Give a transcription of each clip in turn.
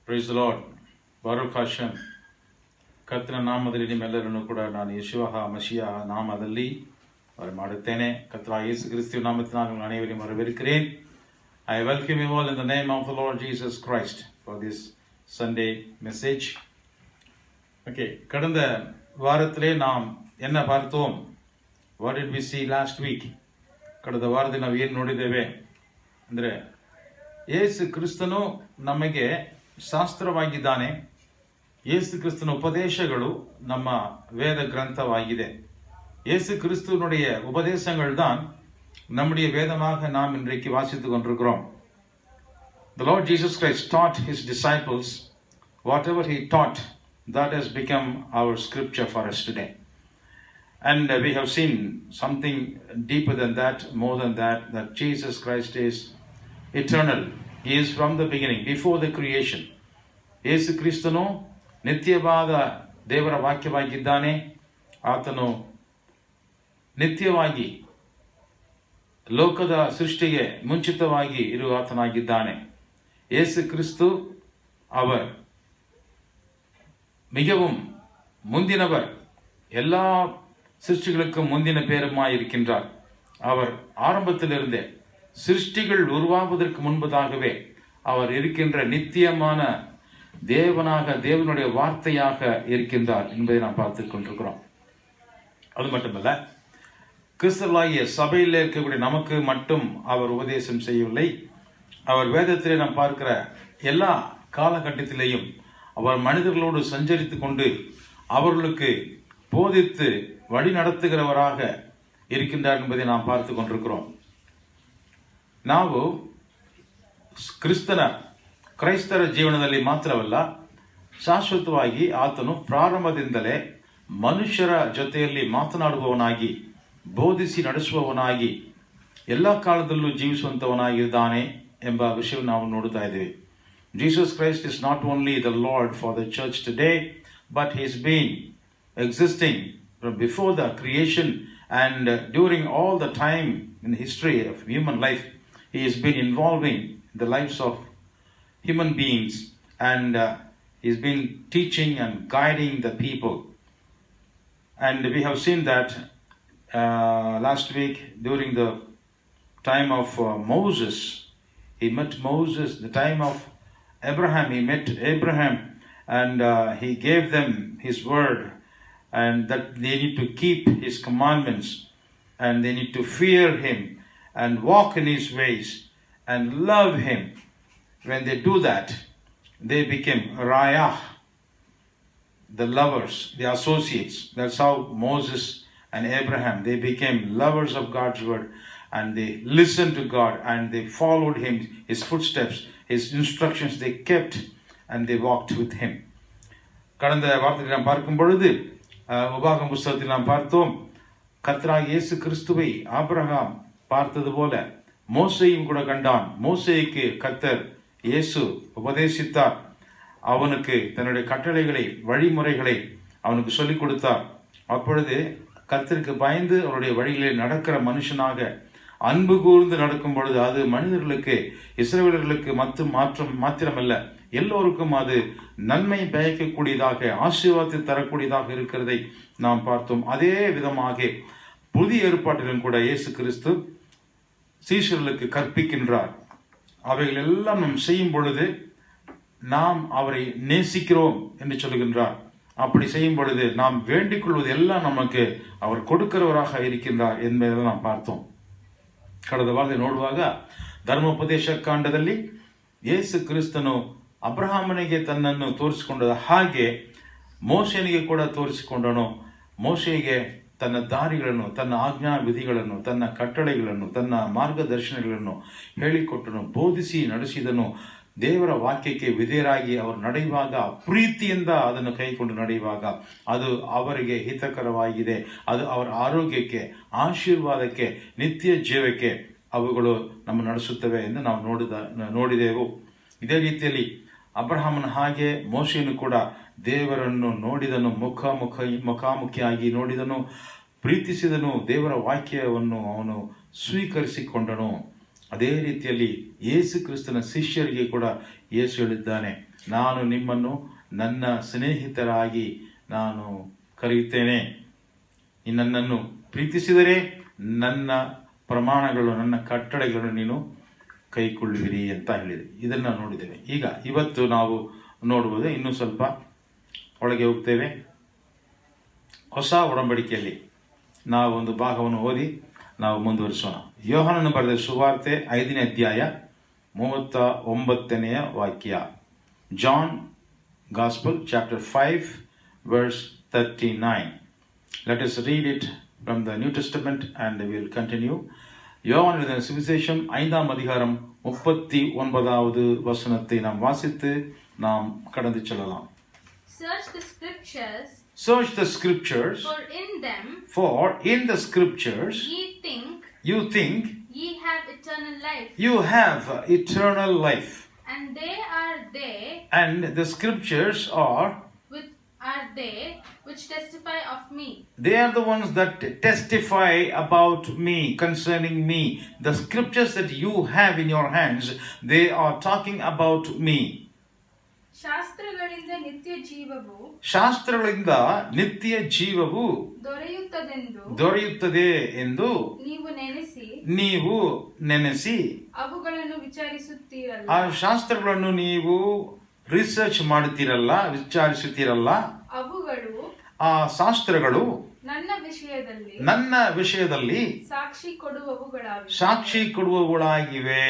Price the Lord. ಬಾರುಕ್ ಹಾಶಮ್. ಕರ್ತನ ನಾಮದಲ್ಲಿ ನಿಮ್ಮೆಲ್ಲರನ್ನು ಕೂಡ ನಾನು ಯೇಸುವ ಮಸಿಯ ನಾಮದಲ್ಲಿ ಮಾಡುತ್ತೇನೆ. ಕರ್ತರ ಯೇಸು ಕ್ರಿಸ್ತು ನಾಮத்தில் நான் அனைவரையும் வரவேற்கிறேன். I welcome you all in the name of the Lord Jesus Christ for this Sunday message. Okay, கடந்த வாரத்திலே நாம் என்ன பார்த்தோம்? What did we see last week? ಕಳೆದ ವಾರದಲ್ಲಿ ನಾವು ಏನು ನೋಡಿದ್ದೇವೆ ಅಂದರೆ, ಯೇಸು ಕ್ರಿಸ್ತನು ನಮಗೆ ಶಾಸ್ತ್ರವಾಗಿದ್ದಾನೆ. ಯೇಸು ಕ್ರಿಸ್ತನ ಉಪದೇಶಗಳು நம்ம வேத கிரந்தவாಗಿದೆ. இயேசு கிறிஸ்துவனுடைய உபதேசங்கள் தான் நம்முடைய வேதமாக நாம் இன்றைக்கு வாசித்துக் கொண்டிருக்கிறோம். The Lord Jesus Christ taught his disciples whatever he taught, that has become our scripture for us today. And we have seen something deeper than that, more than that, that Jesus Christ is eternal. He is from the beginning, before the creation. ಯೇಸು ಕ್ರಿಸ್ತನು ನಿತ್ಯವಾದ ದೇವರ ವಾಕ್ಯವಾಗಿದ್ದಾನೆ. ಆತನು ನಿತ್ಯವಾಗಿ ಲೋಕದ ಸೃಷ್ಟಿಗೆ ಮುಂಚಿತವಾಗಿ ಇರುವ ಆತನಾಗಿದ್ದಾನೆ. ಯೇசு கிறிஸ்து அவர் மிகவும் முந்தினவர், எல்லா சிருஷ்டிகளுக்கும் முந்தின பேருமாய் இருக்கின்றார். அவர் ஆரம்பத்திலிருந்தே சிருஷ்டிகள் உருவாவதற்கு முன்பதாகவே அவர் இருக்கின்ற நித்தியமான தேவனாக, தேவனுடைய வார்த்தையாக இருக்கின்றார் என்பதை நாம் பார்த்துக் கொண்டிருக்கிறோம். அது மட்டுமல்ல, கிறிஸ்தவர்களாகிய சபையில் இருக்கக்கூடிய நமக்கு மட்டும் அவர் உபதேசம் செய்யவில்லை. அவர் வேதத்திலே நாம் பார்க்கிற எல்லா காலகட்டத்திலேயும் அவர் மனிதர்களோடு சஞ்சரித்துக் கொண்டு அவர்களுக்கு போதித்து வழி நடத்துகிறவராக இருக்கின்றார் என்பதை நாம் பார்த்து கொண்டிருக்கிறோம். ನಾವು ಕ್ರೈಸ್ತರ ಜೀವನದಲ್ಲಿ ಮಾತ್ರವಲ್ಲ, ಶಾಶ್ವತವಾಗಿ ಆತನು ಪ್ರಾರಂಭದಿಂದಲೇ ಮನುಷ್ಯರ ಜೊತೆಯಲ್ಲಿ ಮಾತನಾಡುವವನಾಗಿ, ಬೋಧಿಸಿ ನಡೆಸುವವನಾಗಿ, ಎಲ್ಲ ಕಾಲದಲ್ಲೂ ಜೀವಿಸುವಂತವನಾಗಿದ್ದಾನೆ ಎಂಬ ವಿಷಯವನ್ನು ನಾವು ನೋಡುತ್ತಾ ಇದ್ದೇವೆ. Jesus Christ is not only the lord for the church today, but he is been existing from before the creation and during all the time in the history of human life. He has been involving the lives of human beings, and he's been teaching and guiding the people. And we have seen that last week during the time of Moses. He met Moses. The time of Abraham, he met Abraham, and he gave them his word, and that they need to keep his commandments, and they need to fear him and walk in his ways and love him. When they do that, they became Rayah, the lovers, the associates. That's how Moses and Abraham, they became lovers of God's word, and they listened to God and they followed him, his footsteps, his instructions they kept, and they walked with him. கடந்த வாரத்தில் நாம் பார்க்கும் பொழுது உபாகம் புஸ்தகத்தில் நாம் பார்த்தோம், கர்த்தராகிய இயேசு கிறிஸ்துவை ஆபிரகாம் பார்த்தது போல மோசேயும் கூட கண்டான். மோசேக்கு கர்த்தர் இயேசு உபதேசித்தார். அவனுக்கு தன்னுடைய கட்டளைகளை, வழிமுறைகளை அவனுக்கு சொல்லிக் கொடுத்தார். அப்பொழுது கர்த்தருக்கு பயந்து அவருடைய வழிகளில் நடக்கிற மனுஷனாக அன்பு கூர்ந்து நடக்கும் பொழுது அது மனிதர்களுக்கு, இஸ்ரவேலர்களுக்கு மாத்திரமல்ல, எல்லோருக்கும் அது நன்மை பயக்கக்கூடியதாக, ஆசீர்வாதத்தை தரக்கூடியதாக இருக்கிறதை நாம் பார்த்தோம். அதே விதமாக புதிய ஏற்பாட்டிலும் கூட இயேசு கிறிஸ்து சீஷர்களுக்கு கற்பிக்கின்றார். அவைகள் எல்லாம் நாம் செய்யும் பொழுது நாம் அவரை நேசிக்கிறோம் என்று சொல்லுகின்றார். அப்படி செய்யும் பொழுது நாம் வேண்டிக் கொள்வது எல்லாம் நமக்கு அவர் கொடுக்கிறவராக இருக்கின்றார் என்பதை நாம் பார்த்தோம். ಕಳೆದ ವಾರದಲ್ಲಿ ನೋಡುವಾಗ ಧರ್ಮೋಪದೇಶ ಕಾಂಡದಲ್ಲಿ ಯೇಸು ಕ್ರಿಸ್ತನು ಅಬ್ರಹಾಮನಿಗೆ ತನ್ನನ್ನು ತೋರಿಸಿಕೊಂಡ ಹಾಗೆ ಮೋಶೆನಿಗೆ ಕೂಡ ತೋರಿಸಿಕೊಂಡನು. ಮೋಶೆಗೆ ತನ್ನ ದಾರಿಗಳನ್ನು, ತನ್ನ ಆಜ್ಞಾ ವಿಧಿಗಳನ್ನು, ತನ್ನ ಕಟ್ಟಳೆಗಳನ್ನು, ತನ್ನ ಮಾರ್ಗದರ್ಶನಗಳನ್ನು ಹೇಳಿಕೊಟ್ಟನು, ಬೋಧಿಸಿ ನಡೆಸಿದನು. ದೇವರ ವಾಕ್ಯಕ್ಕೆ ವಿಧೇಯರಾಗಿ ಅವರು ನಡೆಯುವಾಗ, ಪ್ರೀತಿಯಿಂದ ಅದನ್ನು ಕೈಕೊಂಡು ನಡೆಯುವಾಗ ಅದು ಅವರಿಗೆ ಹಿತಕರವಾಗಿದೆ. ಅದು ಅವರ ಆರೋಗ್ಯಕ್ಕೆ, ಆಶೀರ್ವಾದಕ್ಕೆ, ನಿತ್ಯ ಜೀವಕ್ಕೆ ಅವುಗಳು ನಮ್ಮ ನಡೆಸುತ್ತವೆ ಎಂದು ನಾವು ನೋಡಿದೆವು. ಇದೇ ರೀತಿಯಲ್ಲಿ ಅಬ್ರಹಾಮನ ಹಾಗೆ ಮೋಶೆಯನ್ನು ಕೂಡ ದೇವರನ್ನು ನೋಡಿದನು, ಮುಖಾಮುಖಿಯಾಗಿ ನೋಡಿದನು, ಪ್ರೀತಿಸಿದನು, ದೇವರ ವಾಕ್ಯವನ್ನು ಅವನು ಸ್ವೀಕರಿಸಿಕೊಂಡನು. ಅದೇ ರೀತಿಯಲ್ಲಿ ಯೇಸು ಕ್ರಿಸ್ತನ ಶಿಷ್ಯರಿಗೆ ಕೂಡ ಯೇಸು ಹೇಳಿದ್ದಾನೆ, ನಾನು ನಿಮ್ಮನ್ನು ನನ್ನ ಸ್ನೇಹಿತರಾಗಿ ನಾನು ಕರೆಯುತ್ತೇನೆ, ನನ್ನನ್ನು ಪ್ರೀತಿಸಿದರೆ ನನ್ನ ಪ್ರಮಾಣಗಳು, ನನ್ನ ಕಟ್ಟಳೆಗಳನ್ನು ನೀನು ಕೈಕೊಳ್ಳುವಿರಿ ಅಂತ ಹೇಳಿದೆ. ಇದನ್ನು ನೋಡಿದ್ದೇವೆ. ಈಗ ಇವತ್ತು ನಾವು ನೋಡುವುದು ಇನ್ನೂ ಸ್ವಲ್ಪ ಒಳಗೆ ಹೋಗ್ತೇವೆ. ಹೊಸ ಒಡಂಬಡಿಕೆಯಲ್ಲಿ ನಾವು ಒಂದು ಭಾಗವನ್ನು ಓದಿ ನಾವು ಮುಂದುವರಿಸೋಣ. ಯೋಹಾನನು ಬರೆದ ಸುವಾರ್ತೆ 5ನೇ ಅಧ್ಯಾಯ 39ನೇ ವಾಕ್ಯ. John gospel chapter 5 verse 39. Let us read it from the New Testament and we will continue. யோவான் எழுதின சுவிசேஷம் 5ஆம் அதிகாரம் 39வது வசனத்தை நாம் வாசித்து நாம் கடந்து செல்லலாம். Search the scriptures. Search the scriptures. For in the scriptures you think ye have eternal life. You have eternal life. And they are they. And the scriptures are they which testify of me. They are the ones that testify about me, concerning me. The scriptures that you have in your hands, they are talking about me. ಶಾಸ್ತ್ರಗಳಿಂದ ನಿತ್ಯ ಜೀವವು ದೊರೆಯುತ್ತದೆ ಎಂದು ನೀವು ನೆನೆಸಿ ಅವುಗಳನ್ನು ವಿಚಾರಿಸುತ್ತೀರಲ್ಲ. ಆ ಶಾಸ್ತ್ರಗಳನ್ನು ನೀವು ರಿಸರ್ಚ್ ಮಾಡುತ್ತೀರಲ್ಲ, ವಿಚಾರಿಸುತ್ತೀರಲ್ಲ. ಅವುಗಳು, ಆ ಶಾಸ್ತ್ರಗಳು ನನ್ನ ವಿಷಯದಲ್ಲಿ ಸಾಕ್ಷಿ ಕೊಡುವವುಗಳಾಗಿವೆ.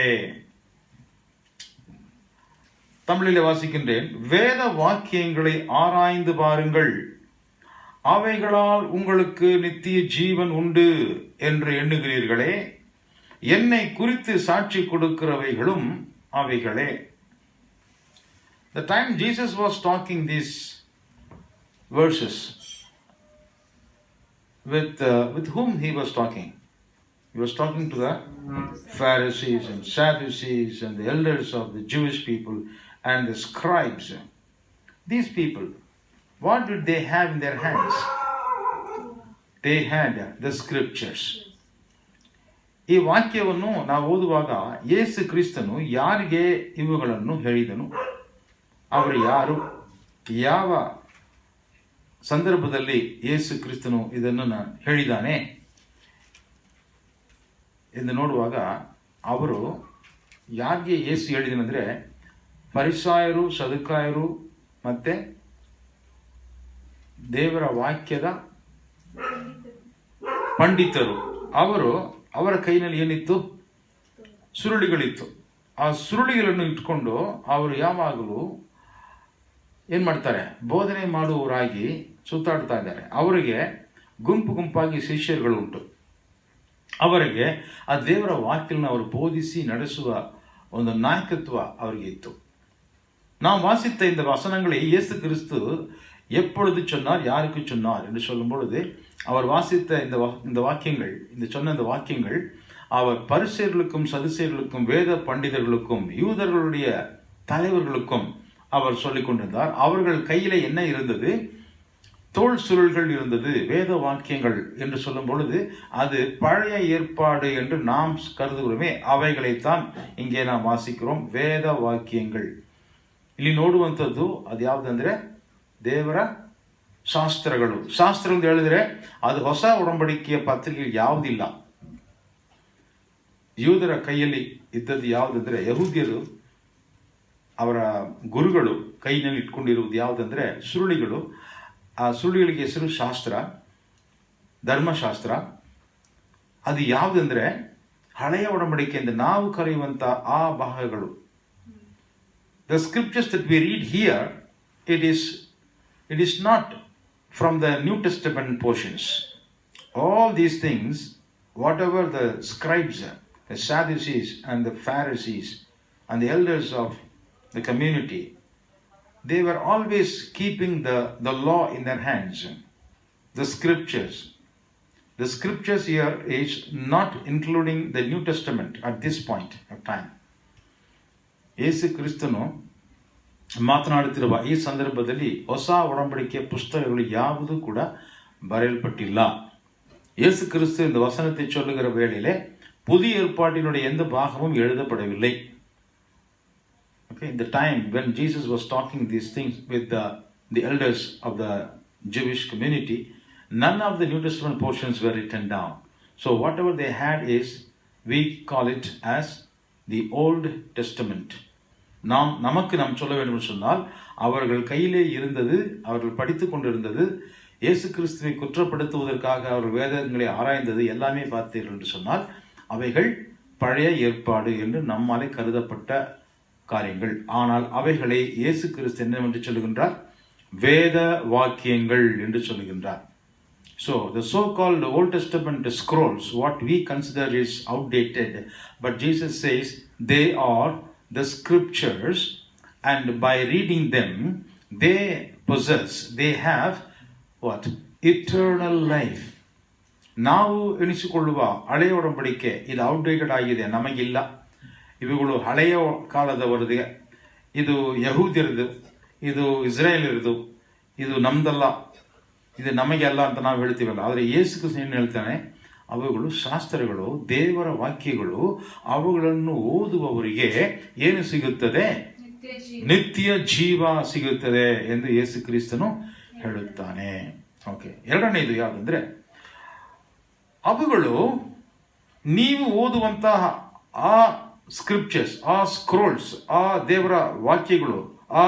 தமிழிலே வாசிக்கின்றேன். வேத வாக்கியங்களை ஆராய்ந்து பாருங்கள், அவைகளால் உங்களுக்கு நித்திய ஜீவன் உண்டு என்று எண்ணுகிறீர்களே, என்னை குறித்து சாட்சி கொடுக்கிறவைகளும் அவைகளே. The time Jesus was talking these verses, with whom he was talking? He was talking to the Pharisees and Sadducees and the elders of the Jewish people and the scribes. These people, what did they have in their hands? They had the scriptures. ಈ ವಾಕ್ಯವನ್ನು ನಾವು ಓದುವಾಗ ಯೇಸು ಕ್ರಿಸ್ತನು ಯಾರಿಗೆ ಇವುಗಳನ್ನು ಹೇಳಿದನು, ಅವರು ಯಾರು, ಯಾವ ಸಂದರ್ಭದಲ್ಲಿ ಯೇಸು ಕ್ರಿಸ್ತನು ಇದನ್ನು ಹೇಳಿದ್ದಾನೆ ಎಂದು ನೋಡುವಾಗ, ಅವರು ಯಾರಿಗೆ ಯೇಸು ಹೇಳಿದನೆಂದರೆ ಫರಿಸಾಯರು, ಸದುಕಾಯರು ಮತ್ತೆ ದೇವರ ವಾಕ್ಯದ ಪಂಡಿತರು. ಅವರ ಕೈನಲ್ಲಿ ಏನಿತ್ತು? ಸುರುಳಿಗಳಿತ್ತು. ಆ ಸುರುಳಿಗಳನ್ನು ಇಟ್ಕೊಂಡು ಅವರು ಯಾವಾಗಲೂ ಏನ್ ಮಾಡ್ತಾರೆ? ಬೋಧನೆ ಮಾಡುವವರಾಗಿ ಸುತ್ತಾಡ್ತಾ ಇದ್ದಾರೆ. ಅವರಿಗೆ ಗುಂಪು ಗುಂಪಾಗಿ ಶಿಷ್ಯರುಗಳು ಉಂಟು. ಅವರಿಗೆ ಆ ದೇವರ ವಾಕ್ಯವನ್ನು ಅವರು ಬೋಧಿಸಿ ನಡೆಸುವ ಒಂದು ನಾಯಕತ್ವ ಅವರಿಗೆ ಇತ್ತು. நாம் வாசித்த இந்த வசனங்களை இயேசு கிறிஸ்து எப்பொழுது சொன்னார், யாருக்கு சொன்னார் என்று சொல்லும் பொழுது, அவர் வாசித்த இந்த வாக்கியங்கள், சொன்ன இந்த வாக்கியங்கள் அவர் பரிசேயர்களுக்கும் சதுசேயர்களுக்கும் வேத பண்டிதர்களுக்கும் யூதர்களுடைய தலைவர்களுக்கும் அவர் சொல்லிக் கொண்டிருந்தார். அவர்கள் கையில என்ன இருந்தது? தோல் சுருள்கள் இருந்தது. வேத வாக்கியங்கள் என்று சொல்லும் பொழுது அது பழைய ஏற்பாடு என்று நாம் கருதுகிறோமே, அவைகளைத்தான் இங்கே நாம் வாசிக்கிறோம். ವೇದ ವಾಕ್ಯங்கள் ಇಲ್ಲಿ ನೋಡುವಂಥದ್ದು ಅದು ಯಾವುದಂದ್ರೆ ದೇವರ ಶಾಸ್ತ್ರಗಳು. ಶಾಸ್ತ್ರ ಅಂತ ಹೇಳಿದ್ರೆ ಅದು ಹೊಸ ಒಡಂಬಡಿಕೆಯ ಪತ್ರಿಕೆ ಯಾವುದಿಲ್ಲ. ಯೂದರ ಕೈಯಲ್ಲಿ ಇದ್ದದ್ದು ಯಾವುದಂದ್ರೆ, ಯಹೂದ್ಯರು ಅವರ ಗುರುಗಳು ಕೈನಲ್ಲಿ ಇಟ್ಕೊಂಡಿರುವುದು ಯಾವುದಂದ್ರೆ ಸುರುಳಿಗಳು. ಆ ಸುರುಳಿಗಳಿಗೆ ಹೆಸರು ಶಾಸ್ತ್ರ, ಧರ್ಮಶಾಸ್ತ್ರ. ಅದು ಯಾವುದಂದ್ರೆ ಹಳೆಯ ಒಡಂಬಡಿಕೆಯಿಂದ ನಾವು ಕರೆಯುವಂತ ಆ ಭಾಗಗಳು. The scriptures that we read here, it is not from the New Testament portions. All these things, whatever the scribes, the Sadducees and the Pharisees and the elders of the community, they were always keeping the law in their hands. The scriptures. The scriptures here is not including the New Testament at this point of time. ಯೇಸು ಕ್ರಿಸ್ತನು ಮಾತನಾಡುತ್ತಿರುವ ಈ ಸಂದರ್ಭದಲ್ಲಿ ಹೊಸ ಒಡಂಬಡಿಕೆಯ ಪುಸ್ತಕಗಳು ಯಾವುದೂ ಕೂಡ ಬರೆಯಲ್ಪಟ್ಟಿಲ್ಲ. ಯೇಸು கிறிஸ்து இந்த வசனத்தை சொல்லுகிற வேளையிலே புதிய ஏற்பாட்டினுடைய எந்த பாகமும் எழுதப்படவில்லை. Okay, in the time when Jesus was talking these things with the elders of the Jewish community, none of the New Testament portions were written down. So whatever they had is, we call it as the Old Testament. நமக்கு நாம் சொல்ல வேண்டும் சொன்னால், அவர்கள் கையிலே இருந்தது, அவர்கள் படித்துக் கொண்டிருந்தது, இயேசு கிறிஸ்துவை குற்றப்படுத்துவதற்காக அவர்கள் வேதங்களை ஆராய்ந்தது எல்லாமே பார்த்தீர்கள் என்று சொன்னால், அவைகள் பழைய ஏற்பாடு என்று நம்மாலே கருதப்பட்ட காரியங்கள். ஆனால் அவைகளை இயேசு கிறிஸ்து என்னவென்று சொல்லுகின்றார்? வேத வாக்கியங்கள் என்று சொல்லுகின்றார். So the so-called Old Testament scrolls, what we consider is outdated, but Jesus says they are the scriptures, and by reading them they have what? Eternal life. ನಾವು ಎಣಿಸಿಕೊಳ್ಳುವ ಹಳೆಯ ಒಡಂಬಡಿಕೆ ಇದು ಔಟ್ಡೇಟೆಡ್ ಆಗಿದೆ, ನಮಗಿಲ್ಲ. ಇವುಗಳು ಹಳೆಯ ಕಾಲದವರದೇ, ಇದು ಯಹೂದ್ಯರದು, ಇದು ಇಸ್ರಾಯೇಲರದು, ಇದು ನಮ್ದಲ್ಲ, ಇದು ನಮಗೆ ಅಲ್ಲ ಅಂತ ನಾವು ಹೇಳ್ತೀವಲ್ಲ. ಆದರೆ ಯೇಸು ಕ್ರಿಸ್ತ ಏನು ಹೇಳ್ತಾನೆ? ಅವುಗಳು ಶಾಸ್ತ್ರಗಳು, ದೇವರ ವಾಕ್ಯಗಳು. ಅವುಗಳನ್ನು ಓದುವವರಿಗೆ ಏನು ಸಿಗುತ್ತದೆ? ನಿತ್ಯ ಜೀವ ಸಿಗುತ್ತದೆ ಎಂದು ಯೇಸು ಕ್ರಿಸ್ತನು ಹೇಳುತ್ತಾನೆ. ಓಕೆ, ಎರಡನೇದು ಯಾವುದಂದ್ರೆ, ಅವುಗಳು ನೀವು ಓದುವಂತಹ ಆ ಸ್ಕ್ರಿಪ್ಚರ್ಸ್, ಆ ಸ್ಕ್ರೋಲ್ಸ್, ಆ ದೇವರ ವಾಕ್ಯಗಳು, ಆ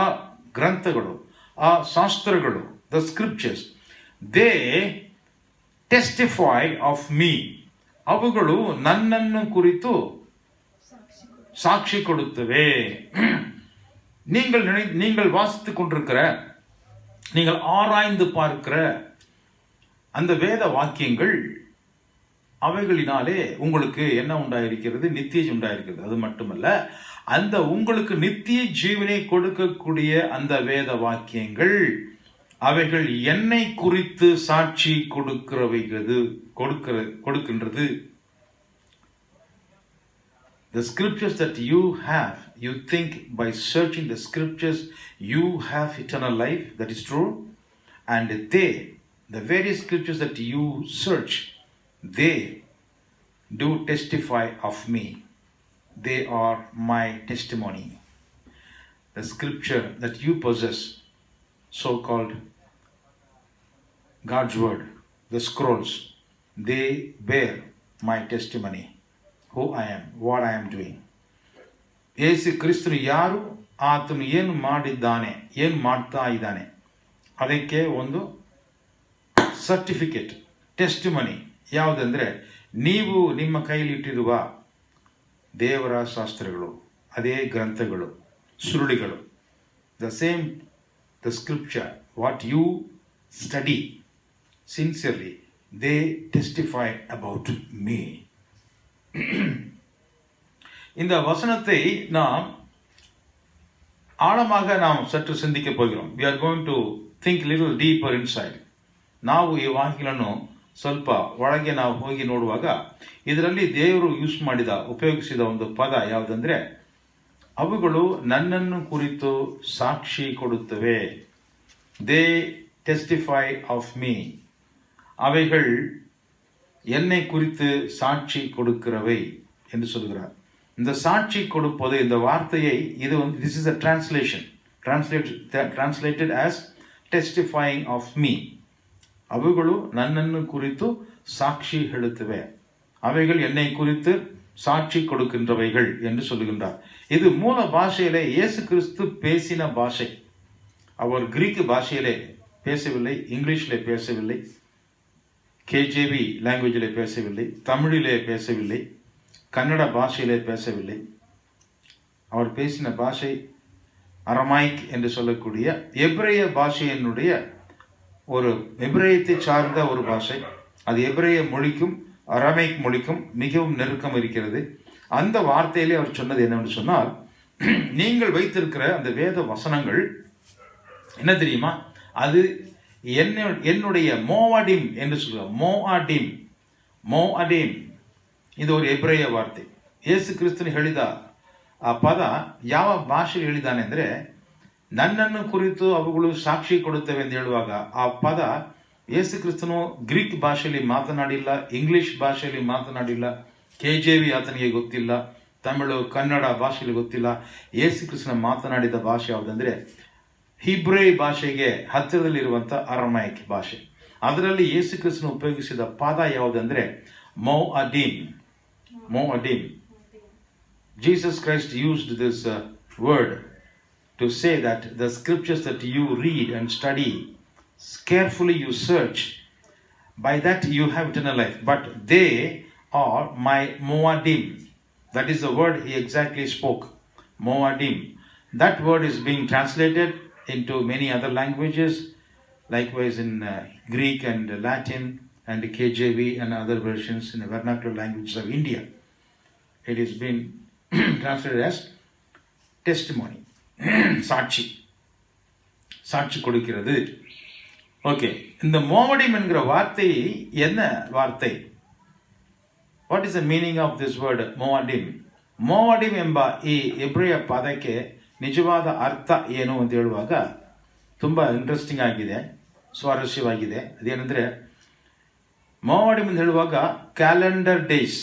ಗ್ರಂಥಗಳು, ಆ ಶಾಸ್ತ್ರಗಳು, the scriptures, they testify of me. ಅವುಗಳು ನನ್ನನ್ನು ಕುರಿತು சாட்சி கொடுத்தவே. நீங்கள் வாசித்துக் கொண்டிருக்கிற, நீங்கள் ஆராய்ந்து பார்க்கிற அந்த வேத வாக்கியங்கள், அவைகளினாலே உங்களுக்கு என்ன உண்டாயிருக்கிறது? நித்திய உண்டாயிருக்கிறது. அது மட்டுமல்ல, அந்த உங்களுக்கு நித்திய ஜீவனை கொடுக்கக்கூடிய அந்த வேத வாக்கியங்கள், அவைகள் என்னை குறித்து சாட்சி கொடுக்கின்றது. The scriptures that you have, you think by searching the scriptures you have eternal life. That is true. And the various scriptures that you search, they do testify of me. They are my testimony. The scripture that you possess, so-called God's word, the scrolls, they bear my testimony. Who I am, what I am doing. ಯೇಸು ಕ್ರಿಸ್ತನು ಯಾರು, ಆತನು ಏನು ಮಾಡಿದ್ದಾನೆ, ಏನು ಮಾಡ್ತಾ ಇದ್ದಾನೆ, ಅದಕ್ಕೆ ಒಂದು ಸರ್ಟಿಫಿಕೇಟ್, ಟೆಸ್ಟಿಮನಿ ಯಾವುದಂದ್ರೆ, ನೀವು ನಿಮ್ಮ ಕೈಲಿ ಇಟ್ಟಿರುವ ದೇವರ ಶಾಸ್ತ್ರಗಳು, ಅದೇ ಗ್ರಂಥಗಳು, ಸುರುಳಿಗಳು, the scripture, what you study sincerely, they testify about me. இந்த வசனத்தை நாம் ಆಳமாக நாம் ಸற்று சிந்திக்க போகிறோம். We are going to think little deeper inside. ನಾವು ಈ ವಾಕ್ಯಗಳನ್ನು ಸ್ವಲ್ಪ ಒಳಗೆ ನಾವು ಹೋಗಿ ನೋಡುವಾಗ, ಇದರಲ್ಲಿ ದೇವರು ಉಪಯೋಗಿಸಿದ ಒಂದು ಪದ ಯಾವುದಂದ್ರೆ, ಅವುಗಳು ನನ್ನನ್ನು ಕುರಿತು ಸಾಕ್ಷಿ ಕೊಡುತ್ತವೆ. They testify of me. அவைகள் என்னை குறித்து சாட்சி கொடுக்கிறவை என்று சொல்கிறார். இந்த சாட்சி கொடுப்பது, இந்த வார்த்தையை, this is a translation, translated as testifying of me. ಅವುಗಳು ನನ್ನನ್ನು ಕುರಿತು ಸಾಕ್ಷಿ ಹೇಳುತ್ತವೆ, அவைகள் என்னை குறித்து சாட்சி கொடுக்கின்றவைகள் என்று சொல்லுகின்றார். இது மூல பாஷையிலே இயேசு கிறிஸ்து பேசின பாஷை. அவர் கிரீக்கு பாஷையிலே பேசவில்லை, இங்கிலீஷிலே பேசவில்லை, KJV லாங்குவேஜிலே பேசவில்லை, தமிழிலே பேசவில்லை, கன்னட பாஷையிலே பேசவில்லை. அவர் பேசின பாஷை அரமாய்க் என்று சொல்லக்கூடிய எபிரேய பாஷையினுடைய ஒரு எபிரேயத்தை சார்ந்த ஒரு பாஷை. அது எபிரேய மொழிக்கும் அரமைக் மொழிக்கும் மிகவும் நெருக்கம் இருக்கிறது. அந்த வார்த்தையிலே அவர் சொன்னது என்னவென்று சொன்னால், நீங்கள் வைத்திருக்கிற அந்த வேத வசனங்கள் என்ன தெரியுமா, அது என்னுடைய மோவாடிம் என்று சொல்லுவார். மோஅடிம் ಇದು ஒரு ಎಬ್ರಾಯ ವಾರ್ತೆ. ಯೇಸು ಕ್ರಿಸ್ತನು ಹೇಳಿದ ಆ ಪದ ಯಾವ ಭಾಷೆಯಲ್ಲಿ ಹೇಳಿದ್ದಾನೆ ಅಂದರೆ, ನನ್ನನ್ನು ಕುರಿತು ಅವುಗಳು ಸಾಕ್ಷಿ ಕೊಡುತ್ತವೆ ಎಂದು ಹೇಳುವಾಗ ಆ ಪದ ಯೇಸು ಕ್ರಿಸ್ತನು ಗ್ರೀಕ್ ಭಾಷೆಯಲ್ಲಿ ಮಾತನಾಡಿಲ್ಲ, ಇಂಗ್ಲಿಷ್ ಭಾಷೆಯಲ್ಲಿ ಮಾತನಾಡಿಲ್ಲ, KJV ಆತನಿಗೆ ಗೊತ್ತಿಲ್ಲ, ತಮಿಳು ಕನ್ನಡ ಭಾಷೆಯಲ್ಲಿ ಗೊತ್ತಿಲ್ಲ. ಯೇಸು ಕ್ರಿಸ್ತನ ಮಾತನಾಡಿದ ಭಾಷೆ ಯಾವುದಂದ್ರೆ ಹಿಬ್ರೇ ಭಾಷೆಗೆ ಹತ್ತಿರದಲ್ಲಿರುವಂಥ ಅರಮೈಕ್ ಭಾಷೆ. ಅದರಲ್ಲಿ ಯೇಸು ಕ್ರಿಸ್ತನ ಉಪಯೋಗಿಸಿದ ಪದ ಯಾವುದಂದ್ರೆ ಮೊಅಡಿಮ್. Jesus Christ used this word to say that the scriptures that you read and study, carefully you search, by that you have eternal life. But they are my Moadim. That is the word he exactly spoke. Moadim. That word is being translated into many other languages, likewise in Greek and Latin and KJV and other versions in the vernacular languages of India. It is being translated as testimony. சாட்சி கொடுக்கிறது. Okay, இந்த மோவடிம் என்கிற வார்த்தை என்ன வார்த்தை? What is the meaning of this word ಮೊವಾಡಿಮ್? ಮೊವಾಡಿಮ್ ಎಂಬ ಈ ಎಬ್ರಿಯ ಪದಕ್ಕೆ ನಿಜವಾದ ಅರ್ಥ ಏನು ಅಂತ ಹೇಳುವಾಗ ತುಂಬ ಇಂಟ್ರೆಸ್ಟಿಂಗ್ ಆಗಿದೆ, ಸ್ವಾರಸ್ಯವಾಗಿದೆ. ಅದೇನೆಂದರೆ ಮೊವಾಡಿಮ್ ಅಂತ ಹೇಳುವಾಗ calendar days,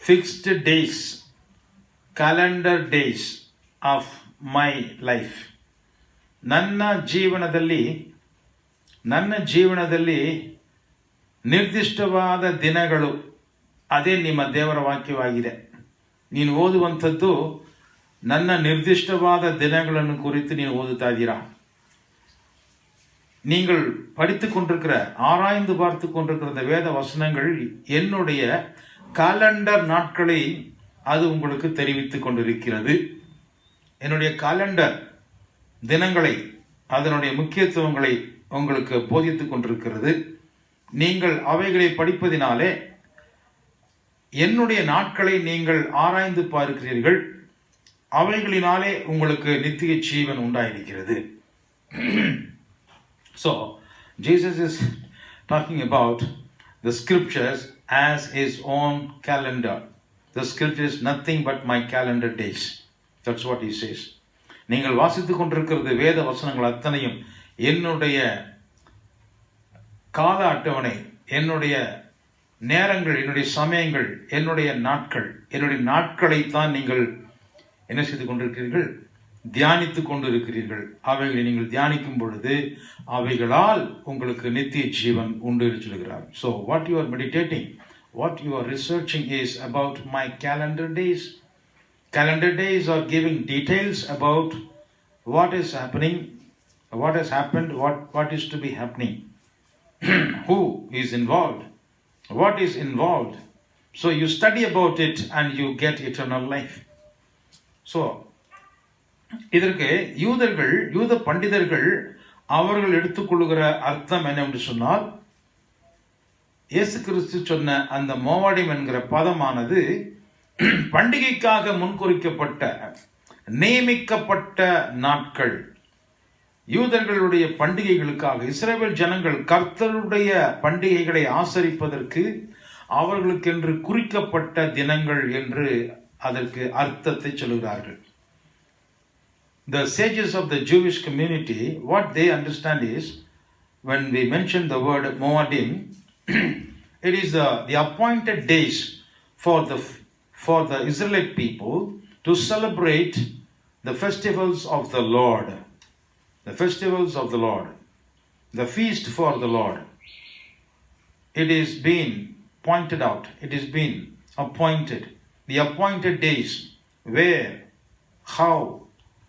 fixed days, calendar days of my life. ನನ್ನ ಜೀವನದಲ್ಲಿ ನಿರ್ದಿಷ್ಟವಾದ ದಿನಗಳು, ಅದೇ ನಿಮ್ಮ ದೇವರ ವಾಕ್ಯವಾಗಿದೆ. ನೀನು ಓದುವಂಥದ್ದು ನನ್ನ ನಿರ್ದಿಷ್ಟವಾದ ದಿನಗಳನ್ನು ಕುರಿತು ನೀನು ಓದುತ್ತಾ ಇದ್ದೀರಾ. நீங்கள் படித்துக் கொண்டிருக்கிற, ஆராய்ந்து பார்த்து கொண்டிருக்கிற இந்த வேத வசனங்கள் என்னுடைய காலண்டர் நாட்களை அது உங்களுக்கு தெரிவித்துக் கொண்டிருக்கிறது. என்னுடைய காலண்டர் தினங்களை, அதனுடைய முக்கியத்துவங்களை உங்களுக்கு போதித்துக் கொண்டிருக்கிறது. நீங்கள் அவைகளை படிப்பதினாலே என்னுடைய நாட்களை நீங்கள் ஆராய்ந்து பார்க்கிறீர்கள். அவைகளினாலே உங்களுக்கு நித்திய ஜீவன் உண்டாயிருக்கிறது. So, Jesus is talking about the scriptures as his own calendar. The scripture is nothing but my calendar days. That's what he says. நீங்கள் வாசித்துக் கொண்டிருக்கிறது வேத வசனங்கள் அத்தனையும் என்னுடைய கால அட்டவணை, என்னுடைய நேரங்கள், என்னுடைய சமயங்கள், என்னுடைய நாட்களைத்தான் நீங்கள் என்ன செய்து கொண்டிருக்கிறீர்கள்? தியானித்துக் கொண்டிருக்கிறீர்கள். அவைகளை நீங்கள் தியானிக்கும் பொழுது அவைகளால் உங்களுக்கு நித்திய ஜீவன் உண்டு என்று சொல்கிறார். So what you are meditating, what you are researching is about my calendar days. Calendar days are giving details about what is happening, what has happened, what is to be happening, who is involved, what is involved. So you study about it and you get eternal life. So இதற்கு யூத பண்டிதர்கள் அவர்கள் எடுத்துக்கொள்கிற அர்த்தம் என்னவென்று சொன்னால், இயேசு கிறிஸ்து சொன்ன அந்த மோவாடிம் என்கிற பதமானது பண்டிகைக்காக முன்குறிக்கப்பட்ட நியமிக்கப்பட்ட நாட்கள். யூதர்களுடைய பண்டிகைகளுக்காக இஸ்ரவேல் ஜனங்கள் கர்த்தருடைய பண்டிகைகளை ஆசரிப்பதற்கு அவர்களுக்கென்று குறிக்கப்பட்ட தினங்கள் என்று அதற்கு அர்த்தத்தை சொல்கிறார்கள். The sages of the Jewish community, what they understand is, when we mention the word Moadim, it is the appointed days for the Israelite people to celebrate the festivals of the Lord. The festivals of the Lord. The feast for the Lord. It is been pointed out. It is been appointed. The appointed days. Where, how,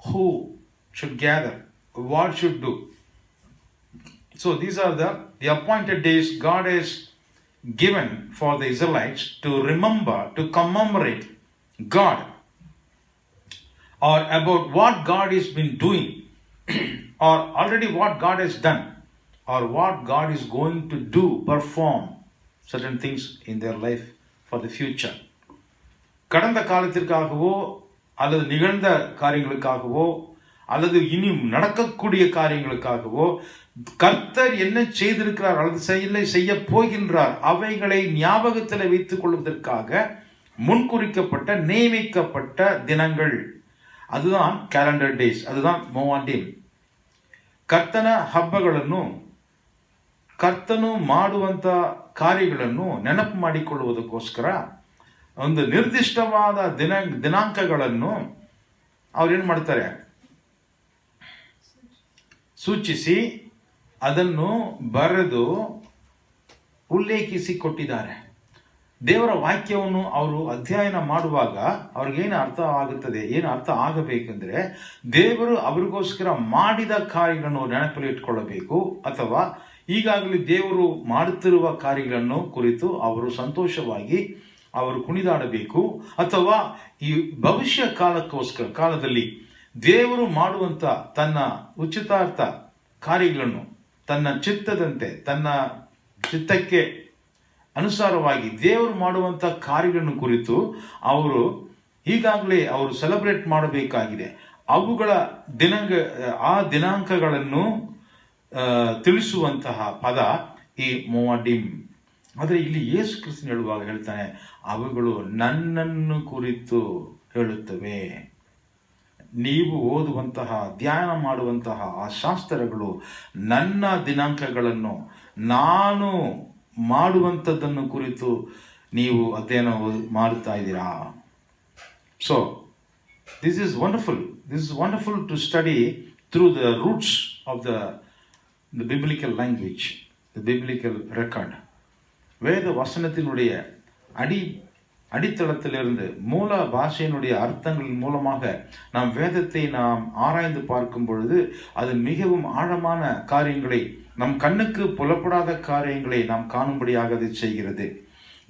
who should gather, what should do. So these are the appointed days God has given for the Israelites to remember, to commemorate God, or about what God has been doing, or already what God has done, or what God is going to do, perform certain things in their life for the future. கடந்த காலத்திற்காகவோ அல்லது நிகழ்ந்த காரியங்களுக்காகவோ அல்லது இனி நடக்கக்கூடிய காரியங்களுக்காகவோ கர்த்தர் என்ன செய்திருக்கிறார் அல்லது செய்ய போகின்றார் அவைகளை ஞாபகத்தில் வைத்துக் கொள்வதற்காக முன்குறிக்கப்பட்ட நியமிக்கப்பட்ட தினங்கள், அதுதான் ಕ್ಯಾಲೆಂಡರ್ ಡೇಸ್, அதுதான் ಮೋವಾಡಿಮ್. ಕರ್ತನ ಹಬ್ಬಗಳನ್ನು, ಕರ್ತನು ಮಾಡುವಂಥ ಕಾರ್ಯಗಳನ್ನು ನೆನಪು ಮಾಡಿಕೊಳ್ಳುವುದಕ್ಕೋಸ್ಕರ ಒಂದು ನಿರ್ದಿಷ್ಟವಾದ ದಿನಾಂಕಗಳನ್ನು ಅವ್ರೇನ್ ಮಾಡ್ತಾರೆ, ಸೂಚಿಸಿ ಅದನ್ನು ಬರೆದು ಉಲ್ಲೇಖಿಸಿ ಕೊಟ್ಟಿದ್ದಾರೆ. ದೇವರ ವಾಕ್ಯವನ್ನು ಅವರು ಅಧ್ಯಯನ ಮಾಡುವಾಗ ಅವ್ರಿಗೇನು ಅರ್ಥ ಆಗುತ್ತದೆ, ಏನು ಅರ್ಥ ಆಗಬೇಕೆಂದ್ರೆ ದೇವರು ಅವರಿಗೋಸ್ಕರ ಮಾಡಿದ ಕಾರ್ಯಗಳನ್ನು ನೆನಪಲ್ಲಿ ಇಟ್ಕೊಳ್ಳಬೇಕು, ಅಥವಾ ಈಗಾಗಲೇ ದೇವರು ಮಾಡುತ್ತಿರುವ ಕಾರ್ಯಗಳನ್ನು ಕುರಿತು ಅವರು ಸಂತೋಷವಾಗಿ ಅವರು ಕುಣಿದಾಡಬೇಕು, ಅಥವಾ ಈ ಭವಿಷ್ಯ ಕಾಲದಲ್ಲಿ ದೇವರು ಮಾಡುವಂತ ತನ್ನ ಉಚಿತಾರ್ಥ ಕಾರ್ಯಗಳನ್ನು ತನ್ನ ಚಿತ್ತದಂತೆ, ತನ್ನ ಚಿತ್ತಕ್ಕೆ ಅನುಸಾರವಾಗಿ ದೇವರು ಮಾಡುವಂತ ಕಾರ್ಯಗಳನ್ನು ಕುರಿತು ಅವರು ಈಗಾಗಲೇ ಅವರು ಸೆಲೆಬ್ರೇಟ್ ಮಾಡಬೇಕಾಗಿದೆ. ಅವುಗಳ ಆ ದಿನಾಂಕಗಳನ್ನು ತಿಳಿಸುವಂತಹ ಪದ ಈ ಮೋವಾಡಿಮ್. ಆದರೆ ಇಲ್ಲಿ ಯೇಸು ಕ್ರಿಸ್ತನು ಹೇಳುವಾಗ ಹೇಳ್ತಾನೆ, ಅವುಗಳು ನನ್ನನ್ನು ಕುರಿತು ಹೇಳುತ್ತವೆ. ನೀವು ಓದುವಂತಹ, ಧ್ಯಾನ ಮಾಡುವಂತಹ ಆ ಶಾಸ್ತ್ರಗಳು ನನ್ನ ದಿನಾಂಕಗಳನ್ನು, ನಾನು ಮಾಡುವಂಥದ್ದನ್ನು ಕುರಿತು ನೀವು ಅಧ್ಯಯನ ಮಾಡುತ್ತಾ ಇದ್ದೀರಾ. So this is wonderful to study through the roots of the biblical language, the biblical record. வேத வசனத்தினுடைய அடித்தளத்திலிருந்து மூல பாஷையினுடைய அர்த்தங்களின் மூலமாக நாம் வேதத்தை நாம் ஆராய்ந்து பார்க்கும் பொழுது அது மிகவும் ஆழமான காரியங்களை, நம் ಕಣ್ಣುக்கு புலப்படாத ಕಾರ್ಯங்களை நாம் ಕಾಣುಂಬಡಿಯಾಗ ಅದು செய்கிறது.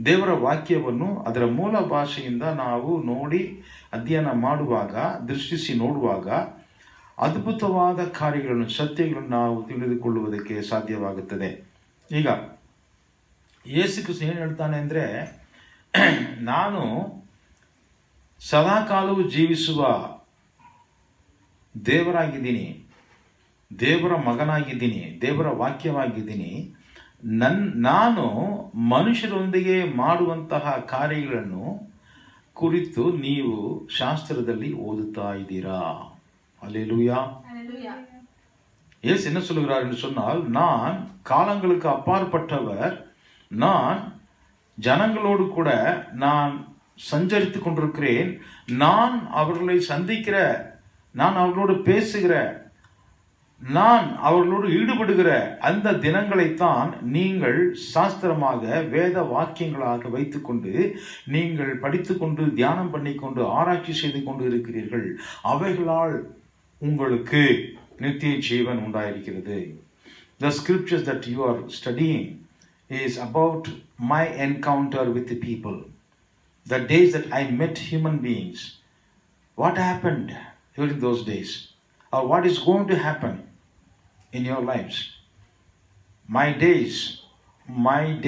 ದೇವರ ವಾಕ್ಯವನ್ನು ಅದರ ಮೂಲ ಭಾಷೆಯಿಂದ ನಾವು ನೋಡಿ ಅಧ್ಯಯನ ಮಾಡುವಾಗ, ದೃಷ್ಟಿಸಿ ನೋಡುವಾಗ ಅದ್ಭುತವಾದ ಕಾರ್ಯಗಳನ್ನು, ಸತ್ಯಗಳನ್ನು ನಾವು ತಿಳಿದುಕೊಳ್ಳುವುದಕ್ಕೆ ಸಾಧ್ಯವಾಗುತ್ತದೆ. ಈಗ ಯೇಸು ಕ್ರಿಸ್ತ ಏನು ಹೇಳ್ತಾನೆ ಅಂದರೆ, ನಾನು ಸದಾಕಾಲವೂ ಜೀವಿಸುವ ದೇವರಾಗಿದ್ದೀನಿ, ದೇವರ ಮಗನಾಗಿದ್ದೀನಿ, ದೇವರ ವಾಕ್ಯವಾಗಿದ್ದೀನಿ. ನಾನು ಮನುಷ್ಯರೊಂದಿಗೆ ಮಾಡುವಂತಹ ಕಾರ್ಯಗಳನ್ನು ಕುರಿತು ನೀವು ಶಾಸ್ತ್ರದಲ್ಲಿ ಓದುತ್ತಾ ಇದ್ದೀರಾ. அல்லேலூயா. இயேசு என்ன சொல்லுகிறார் என்று சொன்னால், நான் காலங்களுக்கு அப்பாற்பட்டவர், நான் ஜனங்களோடு கூட நான் சஞ்சரித்து கொண்டிருக்கிறேன், நான் அவர்களை சந்திக்கிற, நான் அவர்களோடு பேசுகிற, நான் அவர்களோடு ஈடுபடுகிற அந்த தினங்களைத்தான் நீங்கள் சாஸ்திரமாக வேத வாக்கியங்களாக வைத்துக்கொண்டு நீங்கள் படித்துக்கொண்டு தியானம் பண்ணிக்கொண்டு ஆராய்ச்சி செய்து கொண்டு இருக்கிறீர்கள். அவைகளால் உங்களுக்கு நித்திய ஜீவன் உண்டாயிருக்கிறது. The scriptures that you are studying is about my encounter with the people, the days that I met human beings. What happened during those days, or what is going to happen in your lives? My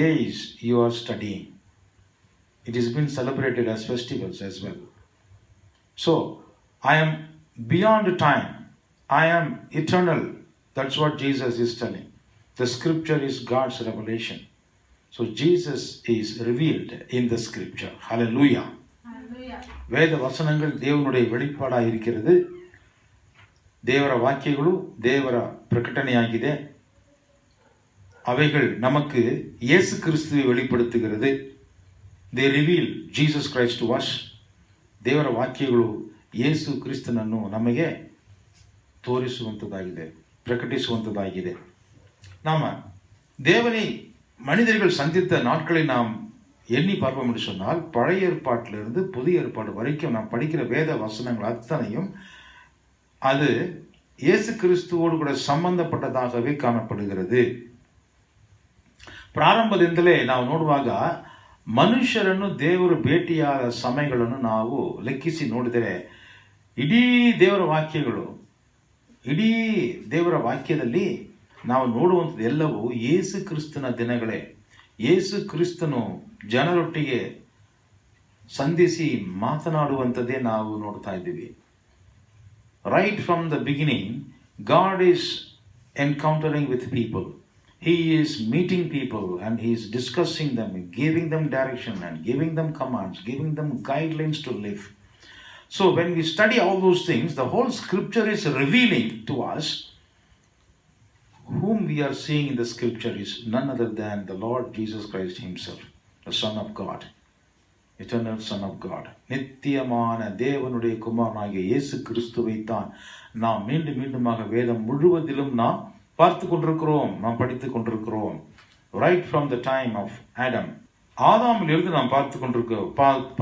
days you are studying. It has been celebrated as festivals as well. So I am beyond time, I am eternal. That's what Jesus is telling. The scripture is God's revelation. So Jesus is revealed in the scripture. Hallelujah. வேத வசனங்கள் தேவனுடைய வெளிப்பாடாக இருக்கிறது. ದೇವರ ವಾಕ್ಯಗಳು ದೇವರ ಪ್ರಕಟಣೆಯಾಗಿದೆ. ಅವೆಗಳು ನಮಗೆ ಯೇಸು ಕ್ರಿಸ್ತುவை வெளிப்படுத்துகிறது. They reveal Jesus Christ to us. ದೇವರ ವಾಕ್ಯಗಳು ಯೇಸು ಕ್ರಿಸ್ತನನ್ನು ನಮಗೆ தோரிசுவந்ததாಗಿದೆ, பிரகட்டிசுவந்ததாಗಿದೆ. நாம தேவனை மனிதர்கள் சந்தித்த நாட்களை நாம் எண்ணி பார்ப்போம் என்று சொன்னால், பழைய ஏற்பாட்டிலிருந்து புதிய ஏற்பாடு வரைக்கும் நாம் படிக்கிற வேத வசனங்கள் அத்தனையும் அது இயேசு கிறிಸ್ತುவோடு ಕೂಡ ಸಂಬಂಧಪಟ್ಟದಾಗவே ಕಾಣப்படுகிறது. ಪ್ರಾರಂಭದಿಂದಲೇ ನಾವು ನೋಡುವಾಗ ಮನುಷ್ಯರನ್ನು ದೇವರು ಭೇಟಿಯಾದ ಸಮಯಗಳನ್ನು ನಾವು ಲೆಕ್ಕಿಸಿ ನೋಡಿದರೆ, ಇಡೀ ದೇವರ ವಾಕ್ಯದಲ್ಲಿ ನಾವು ನೋಡುವಂಥದ್ದು ಎಲ್ಲವೂ ಯೇಸು ಕ್ರಿಸ್ತನ ದಿನಗಳೇ. ಯೇಸು ಕ್ರಿಸ್ತನು ಜನರೊಟ್ಟಿಗೆ ಸಂಧಿಸಿ ಮಾತನಾಡುವಂಥದ್ದೇ ನಾವು ನೋಡ್ತಾ ಇದ್ದೀವಿ. Right from the beginning, God is encountering with people. He is meeting people and He is discussing them, giving them direction and giving them commands, giving them guidelines to live. So when we study all those things, the whole scripture is revealing to us whom we are seeing in the scripture is none other than the Lord Jesus Christ Himself, the Son of God. eternal Son of God. நித்தியமான தேவனுடைய குமாரனாகிய இயேசு கிறிஸ்துவைத்தான் நாம் மீண்டும் மீண்டுமாக வேதம் முழுவதிலும் நாம் பார்த்து கொண்டிருக்கிறோம், நாம் படித்துக் கொண்டிருக்கிறோம். Right from the time of Adam. ஆதாமிலிருந்து நாம்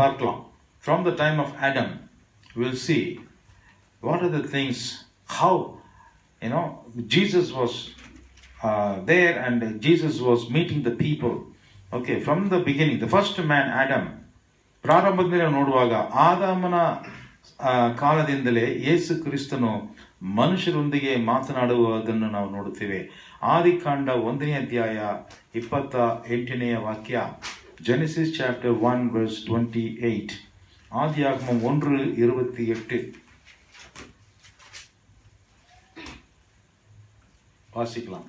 பார்க்கலாம். From the time of Adam, we'll see what are the things, how, Jesus was there and Jesus was meeting the people. Okay, from the beginning, the first man, Adam, ಪ್ರಾರಂಭದಲ್ಲಿ ನೋಡುವಾಗ ಆದಾಮನ ಕಾಲದಿಂದಲೇ ಯೇಸು ಕ್ರಿಸ್ತನು ಮನುಷ್ಯರೊಂದಿಗೆ ಮಾತನಾಡುವುದನ್ನು ನಾವು ನೋಡುತ್ತೇವೆ. ಆದಿಕಾಂಡ 1ನೇ ಅಧ್ಯಾಯ 28ನೇ ವಾಕ್ಯ, Genesis chapter 1 verse 28. ஆதியாகமம் 1:28 வாசிக்கலாம்.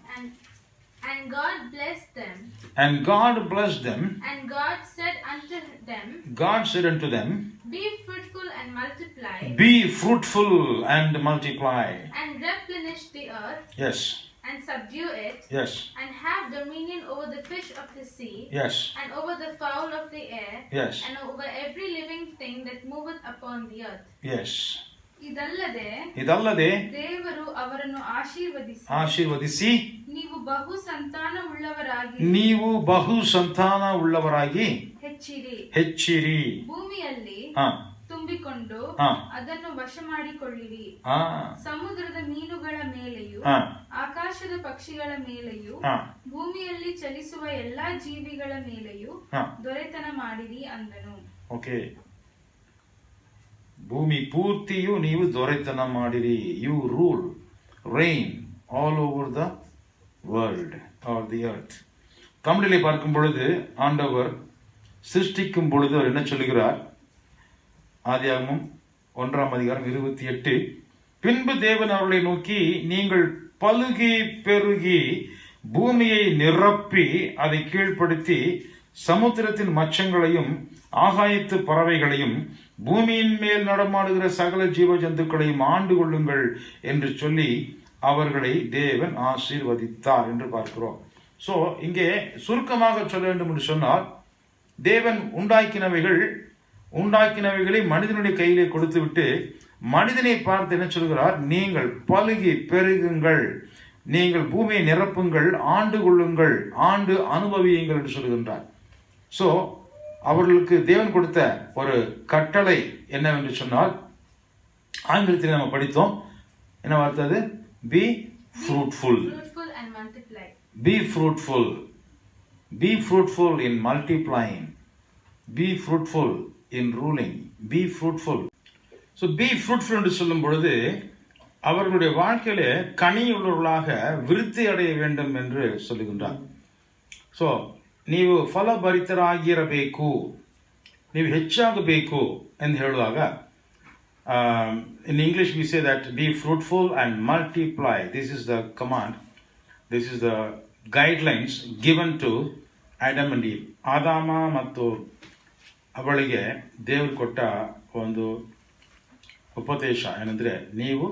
And God blessed them. And God blessed them. And God said unto them. God said unto them. Be fruitful and multiply. Be fruitful and multiply. And replenish the earth. Yes. And subdue it. Yes. And have dominion over the fish of the sea. Yes. And over the fowl of the air. Yes. And over every living thing that moveth upon the earth. Yes. ಇದಲ್ಲದೆ ದೇವರು ಅವರನ್ನು ಆಶೀರ್ವದಿಸಿ ನೀವು ಬಹು ಸಂತಾನವುಳ್ಳವರಾಗಿ ಹೆಚ್ಚಿರಿ, ಭೂಮಿಯಲ್ಲಿ ತುಂಬಿಕೊಂಡು ಅದನ್ನು ವಶ ಮಾಡಿಕೊಳ್ಳಿರಿ, ಸಮುದ್ರದ ಮೀನುಗಳ ಮೇಲೆಯೂ ಆಕಾಶದ ಪಕ್ಷಿಗಳ ಮೇಲೆಯೂ ಭೂಮಿಯಲ್ಲಿ ಚಲಿಸುವ ಎಲ್ಲಾ ಜೀವಿಗಳ ಮೇಲೆಯೂ ದೊರೆತನ ಮಾಡಿರಿ ಅಂದನು. ಓಕೆ, ಭೂಮಿ ಪೂರ್ತಿಯೂ ನೀವು ದೊರೆತನ ಮಾಡಿರಿ. You rule, reign all over the world or the earth. தமிழிலே பார்க்கும் பொழுது ஆண்டவர் சிருஷ்டிக்கும் பொழுது அவர் என்ன சொல்லுகிறார்? ஆதியாகமம் 1ஆம் அதிகாரம் 28. பின்பு தேவன் அவர்களை நோக்கி, நீங்கள் பலுகி பெருகி பூமியை நிரப்பி அதை கீழ்ப்படுத்தி சமுத்திரத்தின் மச்சங்களையும் ஆகாயத்து பறவைகளையும் பூமியின் மேல் நடமாடுகிற சகல ஜீவ ஜந்துக்களையும் ஆண்டு கொள்ளுங்கள் என்று சொல்லி அவர்களை தேவன் ஆசீர்வதித்தார் என்று பார்க்கிறோம். சோ இங்கே சுருக்கமாக சொல்ல வேண்டும் என்று சொன்னால், தேவன் உண்டாக்கினவைகளை மனிதனுடைய கையிலே கொடுத்துவிட்டு மனிதனை பார்த்து என்ன சொல்கிறார்? நீங்கள் பலுகி பெருகுங்கள், நீங்கள் பூமியை நிரப்புங்கள், ஆண்டு கொள்ளுங்கள், ஆண்டு அனுபவியுங்கள் என்று சொல்கின்றார். சோ அவர்களுக்கு தேவன் கொடுத்த ஒரு கட்டளை என்னவென்று சொன்னால், ஆங்கிலத்தில் நம்ம படித்தோம், என்ன வார்த்தை அது? Be fruitful. Be fruitful. Be fruitful in multiplying. Be fruitful in ruling. Be fruitful. So be fruitful என்று சொல்லும் பொழுது அவர்களுடைய வாழ்க்கையில கனியுள்ளவர்களாக விருத்தி அடைய வேண்டும் என்று சொல்லுகின்றார். ಸೊ ನೀವು ಫಲಭರಿತರಾಗಿರಬೇಕು, ನೀವು ಹೆಚ್ಚಾಗಬೇಕು ಎಂದು ಹೇಳುವಾಗ, in English we say that be fruitful and multiply. This is the command, this is the guidelines given to Adam and Eve. ಆದಾಮ ಮತ್ತು ಅವಳಿಗೆ ದೇವರು ಕೊಟ್ಟ ಒಂದು ಉಪದೇಶ ಏನಂದ್ರೆ, ನೀವು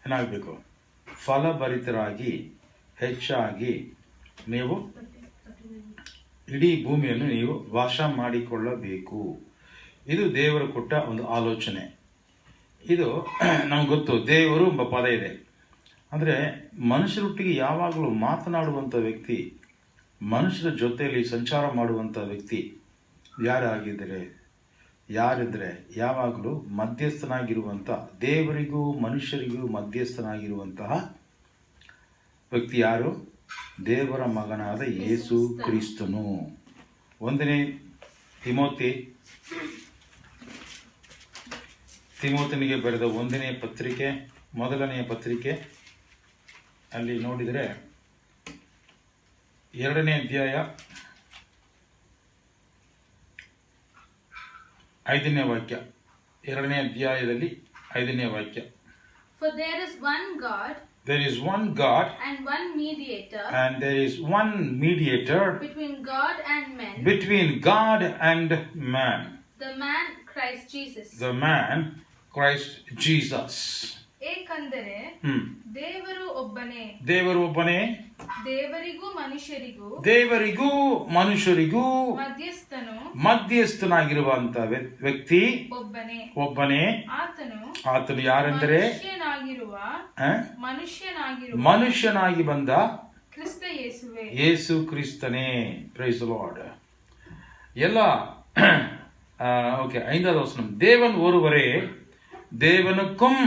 ಏನಾಗಬೇಕು? ಫಲಭರಿತರಾಗಿ ಹೆಚ್ಚಾಗಿ ನೀವು ಇಡೀ ಭೂಮಿಯನ್ನು ನೀವು ವಾಸ ಮಾಡಿಕೊಳ್ಳಬೇಕು. ಇದು ದೇವರು ಕೊಟ್ಟ ಒಂದು ಆಲೋಚನೆ. ಇದು ನಮ್ಗೆ ಗೊತ್ತು, ದೇವರು ಎಂಬ ಪದ ಇದೆ. ಅಂದರೆ ಮನುಷ್ಯರೊಟ್ಟಿಗೆ ಯಾವಾಗಲೂ ಮಾತನಾಡುವಂಥ ವ್ಯಕ್ತಿ, ಮನುಷ್ಯರ ಜೊತೆಯಲ್ಲಿ ಸಂಚಾರ ಮಾಡುವಂಥ ವ್ಯಕ್ತಿ ಯಾರಿದ್ರೆ ಯಾವಾಗಲೂ ಮಧ್ಯಸ್ಥನಾಗಿರುವಂಥ, ದೇವರಿಗೂ ಮನುಷ್ಯರಿಗೂ ಮಧ್ಯಸ್ಥನಾಗಿರುವಂತಹ ವ್ಯಕ್ತಿ ಯಾರು? ದೇವರ ಮಗನಾದ ಯೇಸು ಕ್ರಿಸ್ತನು. 1ನೇ ತಿಮೋಥನಿಗೆ ಬರೆದ 1ನೇ ಪತ್ರಿಕೆ 1ನೇ ಪತ್ರಿಕೆ ಅಲ್ಲಿ ನೋಡಿದರೆ 2ನೇ ಅಧ್ಯಾಯ 5ನೇ ವಾಕ್ಯ. 2ನೇ ಅಧ್ಯಾಯದಲ್ಲಿ 5ನೇ ವಾಕ್ಯ. For there is one God. There is one God. And one mediator. And there is one mediator. Between God and men. Between God and man. The man Christ Jesus. The man Christ Jesus. ಏಕೆಂದರೆ ದೇವರು ಒಬ್ಬನೇ. ದೇವರಿಗೂ ಮನುಷ್ಯರಿಗೂ ಮಧ್ಯಸ್ಥನಾಗಿರುವಂತ ವ್ಯಕ್ತಿ ಒಬ್ಬನೇ. ಆತನು ಯಾರೆಂದರೆ ಮನುಷ್ಯನಾಗಿ ಬಂದ ಯೇಸು ಕ್ರಿಸ್ತನೇ. Praise the Lord. ಎಲ್ಲ ஓகே, 5வது வசனம். தேவன் ஒருவரே, தேவனுக்கும்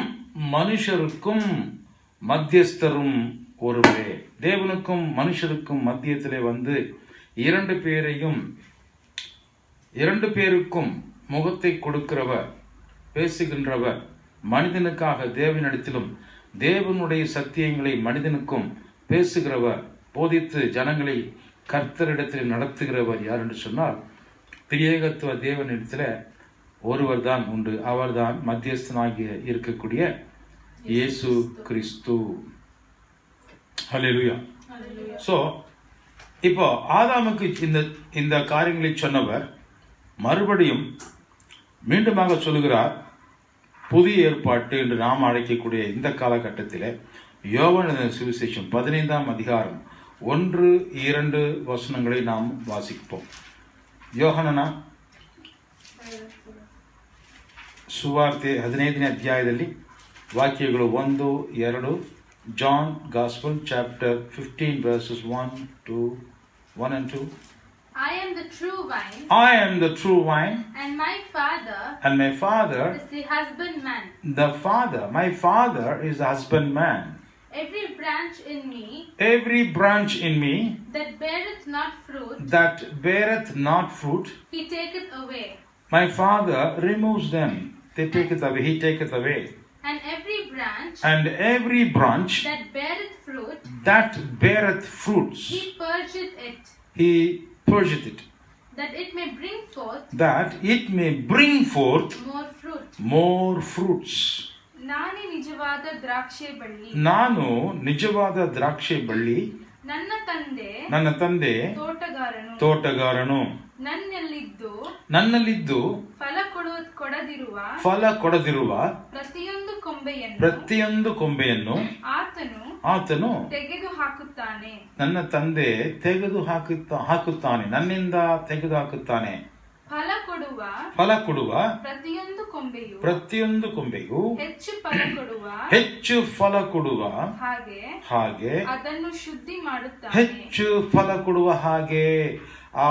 மனுஷருக்கும் மத்தியஸ்தரும் ஒருவரே. தேவனுக்கும் மனுஷருக்கும் மத்தியத்திலே வந்து இரண்டு பேருக்கும் முகத்தை கொடுக்கிறவர், பேசுகின்றவர், மனிதனுக்காக தேவனிடத்திலும் தேவனுடைய சத்தியங்களை மனிதனுக்கும் பேசுகிறவர், போதித்து ஜனங்களை கர்த்தரிடத்தில் நடத்துகிறவர் யார் என்று சொன்னால் திரியேகத்துவ தேவனிடத்தில் ஒருவர் தான் உண்டு. அவர்தான் மத்தியஸ்தனாகி இருக்கக்கூடிய இயேசு கிறிஸ்து. ஹல்லேலூயா. சோ இப்போ ஆதாமுக்கு இந்த காரியங்களை சொன்னவர் மறுபடியும் மீண்டுமாக சொல்லுகிறார். புதிய ஏற்பாட்டு என்று நாம் அழைக்கக்கூடிய இந்த காலகட்டத்தில் யோவான் சுவிசேஷம் 15ஆம் அதிகாரம் 1-2 வசனங்களை நாம் வாசிப்போம். ಯೋಹನನ ಸುವಾರ್ತೆ 15ನೇ ಅಧ್ಯಾಯದಲ್ಲಿ ವಾಕ್ಯಗಳು 1-2. John gospel chapter 15 verses 1 and 2. I am the true vine. I am the true vine. And my father is the husbandman. My father is the husbandman. Every branch in me that beareth not fruit, he taketh away. My father removes them. He taketh away. And every branch that beareth fruits, he purgeth it, that it may bring forth more fruits. ನಾನು ನಿಜವಾದ ದ್ರಾಕ್ಷಿ ಬಳ್ಳಿ, ನನ್ನ ತಂದೆ ತೋಟಗಾರನು. ನನ್ನಲ್ಲಿದ್ದು ಫಲ ಕೊಡದಿರುವ ಪ್ರತಿಯೊಂದು ಕೊಂಬೆಯನ್ನು ಆತನು ನನ್ನ ತಂದೆ ತೆಗೆದು ಹಾಕುತ್ತಾನೆ, ನನ್ನಿಂದ ತೆಗೆದು ಹಾಕುತ್ತಾನೆ. ಫಲ ಕೊಡುವ ಪ್ರತಿಯೊಂದು ಕೊಂಬೆಯು ಹೆಚ್ಚು ಫಲ ಕೊಡುವ ಹಾಗೆ ಅದನ್ನು ಶುದ್ಧಿ ಮಾಡುತ್ತಾನೆ. ಹೆಚ್ಚು ಫಲ ಕೊಡುವ ಹಾಗೆ ಆ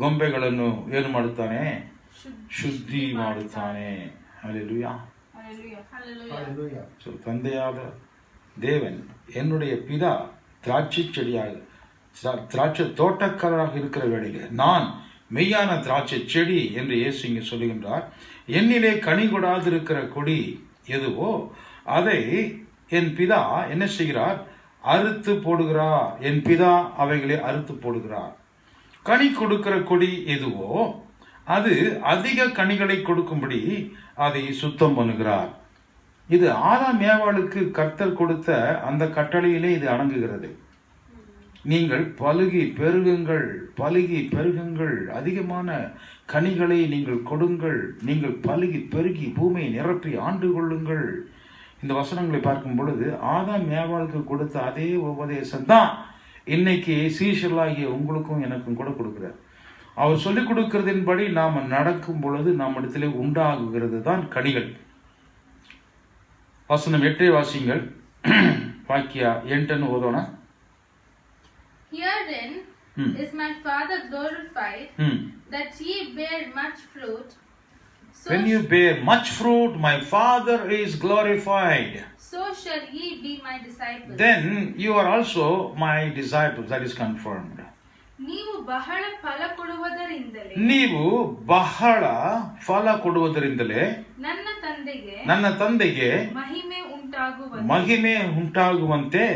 ಗೊಂಬೆಗಳನ್ನು ಏನು ಮಾಡುತ್ತಾನೆ? ಶುದ್ಧಿ ಮಾಡುತ್ತಾನೆ. ஹல்லேலூயா. தந்தையாத தேவன் என்னுடைய பிதா திராட்சை செடியாக திராட்சை தோட்டக்காரராக இருக்கிற வேளையிலே நான் மெய்யான திராட்சை செடி என்று இயேசு இங்கே சொல்லுகின்றார். என்னிலே கனி கொடாதிருக்கிற கொடி எதுவோ அதை என் பிதா என்ன செய்கிறார்? அறுத்து போடுகிறார். என் பிதா அவைகளை அறுத்து போடுகிறார். கனி கொடுக்கிற கொடி எதுவோ அது அதிக கனிகளை கொடுக்கும்படி அதை சுத்தம் பண்ணுகிறார். இது ஆதாம் ஏவாளுக்கு கர்த்தர் கொடுத்த அந்த கட்டளையிலே இது அடங்குகிறது. நீங்கள் பலுகி பெருகுங்கள், அதிகமான கனிகளை நீங்கள் கொடுங்கள், நீங்கள் பலுகி பெருகி பூமியை நிரப்பி ஆண்டு கொள்ளுங்கள். இந்த வசனங்களை பார்க்கும் பொழுது ஆதாம் ஏவாளுக்கு கொடுத்த அதே உபதேசம் தான் இன்னைக்கு சீஷர்களாகிய உங்களுக்கும் எனக்கும் கூட கொடுக்கிறார். அவர் சொல்லிக் கொடுக்கிறதின்படி நாம் நடக்கும் பொழுது நம்மிடத்திலே உண்டாகுகிறது தான் கனிகள். வசனம் 8 வாசிங்கள். வாக்கிய 8 ஓதோனா. Herein is my Father glorified, that ye bear much fruit. When you bear much fruit, my Father is glorified. So shall ye be my disciples. Then you are also my disciples. That is confirmed. ನೀವು ಬಹಳ ಫಲ ಕೊಡುವುದರಿಂದಲೇ ನನ್ನ ತಂದೆಗೆ ಮಹಿಮೆ ಉಂಟಾಗುವಂತೆ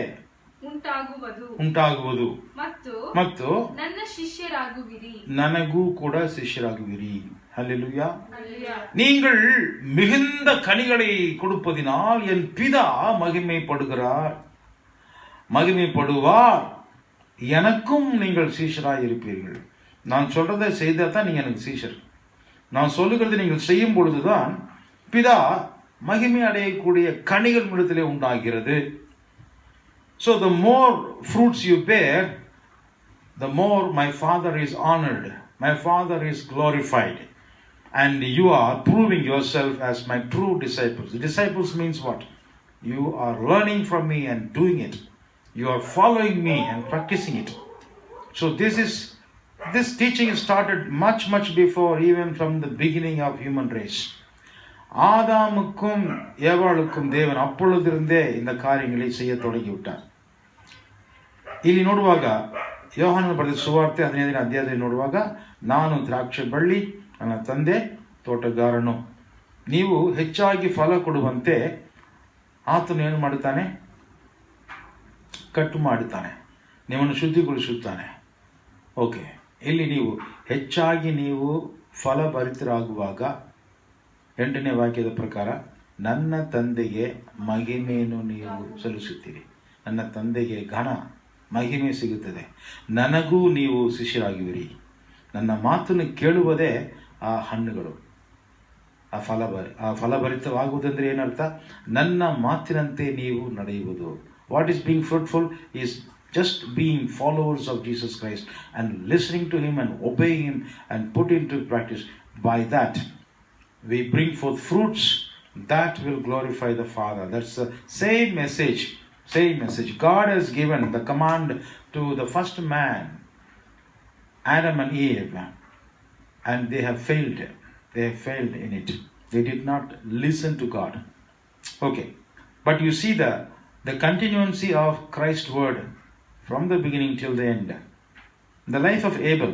ಉಂಟಾಗುವುದು ಮತ್ತು ನನ್ನ ಶಿಷ್ಯರಾಗುವಿರಿ, ನನಗೂ ಕೂಡ ಶಿಷ್ಯರಾಗುವಿರಿ. ஹல்லேலூயா. நீங்கள் மிகுந்த கனிகளை கொடுப்பதினால் என் பிதா மகிமைப்படுவார். எனக்கும் நீங்கள் சீஷராய் இருப்பீர்கள். நான் சொல்றதை செய்தா தான் நீங்க எனக்கு சீஷர். நான் சொல்லுகிறதை நீங்கள் செய்யும் பொழுதுதான் பிதா மகிமை அடையக்கூடிய கனிகள் இடத்திலே உண்டாகிறது. So the more fruits you bear, the more my Father is honored, my Father is glorified, and you are proving yourself as my true disciples. The disciples means what? You are learning from me and doing it. You are following me and practicing it. So this teaching started much before, even from the beginning of human race. ஆதாமுக்கும் ஏவாளுக்கும் தேவன் அப்பொழுதிருந்தே இந்த காரியங்களை செய்ய தொடங்கிவிட்டார். ಇಲ್ಲಿ ನೋಡುವಾಗ ಯೋಹಾನನ ಬರೆದ ಸುವಾರ್ತೆ 15ನೇ ಅಧ್ಯಾಯದಲ್ಲಿ ನೋಡುವಾಗ, ನಾನು ದ್ರಾಕ್ಷಿ ಬಳ್ಳಿ, ನನ್ನ ತಂದೆ ತೋಟಗಾರನು. ನೀವು ಹೆಚ್ಚಾಗಿ ಫಲ ಕೊಡುವಂತೆ ಆತನು ಏನು ಮಾಡುತ್ತಾನೆ? ಕಟ್ಟು ಮಾಡುತ್ತಾನೆ, ನಿಮ್ಮನ್ನು ಶುದ್ಧಿಗೊಳಿಸುತ್ತಾನೆ. ಓಕೆ, ಇಲ್ಲಿ ಹೆಚ್ಚಾಗಿ ನೀವು ಫಲಭರಿತರಾಗುವಾಗ 8ನೇ ವಾಕ್ಯದ ಪ್ರಕಾರ ನನ್ನ ತಂದೆಗೆ ಮಹಿಮೆಯನ್ನು ನೀವು ಸಲ್ಲಿಸುತ್ತೀರಿ. ನನ್ನ ತಂದೆಗೆ ಘನ ಮಹಿಮೆ ಸಿಗುತ್ತದೆ. ನನಗೂ ನೀವು ಶಿಷ್ಯರಾಗುವಿರಿ. ನನ್ನ ಮಾತನ್ನು ಕೇಳುವುದೇ ಆ ಹಣ್ಣುಗಳು, ಆ ಫಲಭರಿತವಾಗುವುದಂದ್ರೆ ಏನರ್ಥ? ನನ್ನ ಮಾತಿನಂತೆ ನೀವು ನಡೆಯುವುದು. What is being fruitful is just being followers of Jesus Christ and listening to him and obeying him and put into practice. By that we bring forth fruits that will glorify the Father. That's the same message. God has given the command to the first man, Adam and Eve, and they have failed in it. They did not listen to God. Okay, but you see the continuancy of Christ's word from the beginning till the end. The life of Abel.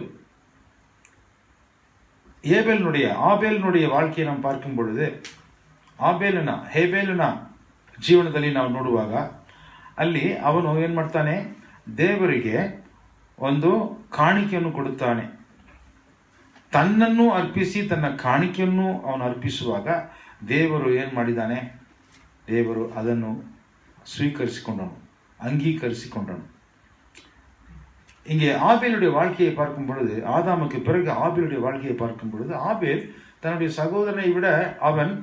ஆபேலினுடைய வாழ்க்கையை நாம் பார்க்கும் பொழுது, ಹೇಬೇಲನ ಜೀವನದಲ್ಲಿ ನಾವು ನೋಡುವಾಗ, ಅಲ್ಲಿ ಅವನು ಏನು ಮಾಡ್ತಾನೆ? ದೇವರಿಗೆ ಒಂದು ಕಾಣಿಕೆಯನ್ನು ಕೊಡುತ್ತಾನೆ. ತನ್ನನ್ನು ಅರ್ಪಿಸಿ ತನ್ನ ಕಾಣಿಕೆಯನ್ನು ಅವನು ಅರ್ಪಿಸುವಾಗ ದೇವರು ಏನು ಮಾಡಿದ್ದಾನೆ? ದೇವರು ಅದನ್ನು ಸ್ವೀಕರಿಸಿಕೊಂಡನು, ಅಂಗೀಕರಿಸಿಕೊಂಡನು. இங்கே ஆபேலுடைய வாழ்க்கையை பார்க்கும் பொழுது, ஆதாமுக்கு பிறகு ஆபேலுடைய வாழ்க்கையை பார்க்கும் பொழுது, ஆபேல் தன்னுடைய சகோதரனை விட அவன்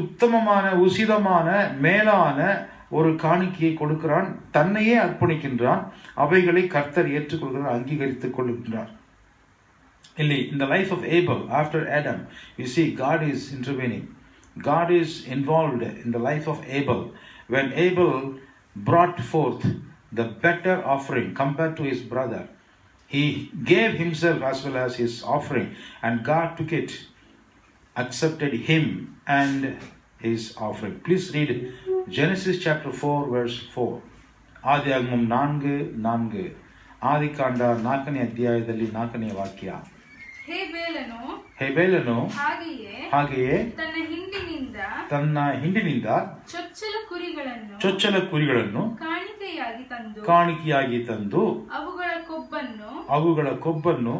உத்தமமான, உசிதமான, மேலான ஒரு காணிக்கையை கொடுக்கிறான். தன்னையே அர்ப்பணிக்கின்றான். அவைகளை கர்த்தர் ஏற்றுக்கொள்கிறார், அங்கீகரித்துக் கொள்கின்றார். ಇಲ್ಲಿ in the life of Abel after Adam, you see God is intervening. God is involved in the life of Abel. When Abel brought forth the better offering compared to his brother, he gave himself as well as his offering, and God took it, accepted him and his offering. Please read Genesis chapter 4 verse 4. ಆದಿಯಾಗಮಂ 4:4. ಆದಿಕಾಂಡ 4ನೇ ಅಧ್ಯಾಯದಲ್ಲಿ 4ನೇ ವಾಕ್ಯ. ಹೇಬೇಲನು ಹಾಗೆಯೇ ತನ್ನ ಹಿಂಡಿನಿಂದ ಚೊಚ್ಚಲ ಕುರಿಗಳನ್ನು ಕಾಣಿಕೆಯಾಗಿ ತಂದು ಅವುಗಳ ಕೊಬ್ಬನ್ನು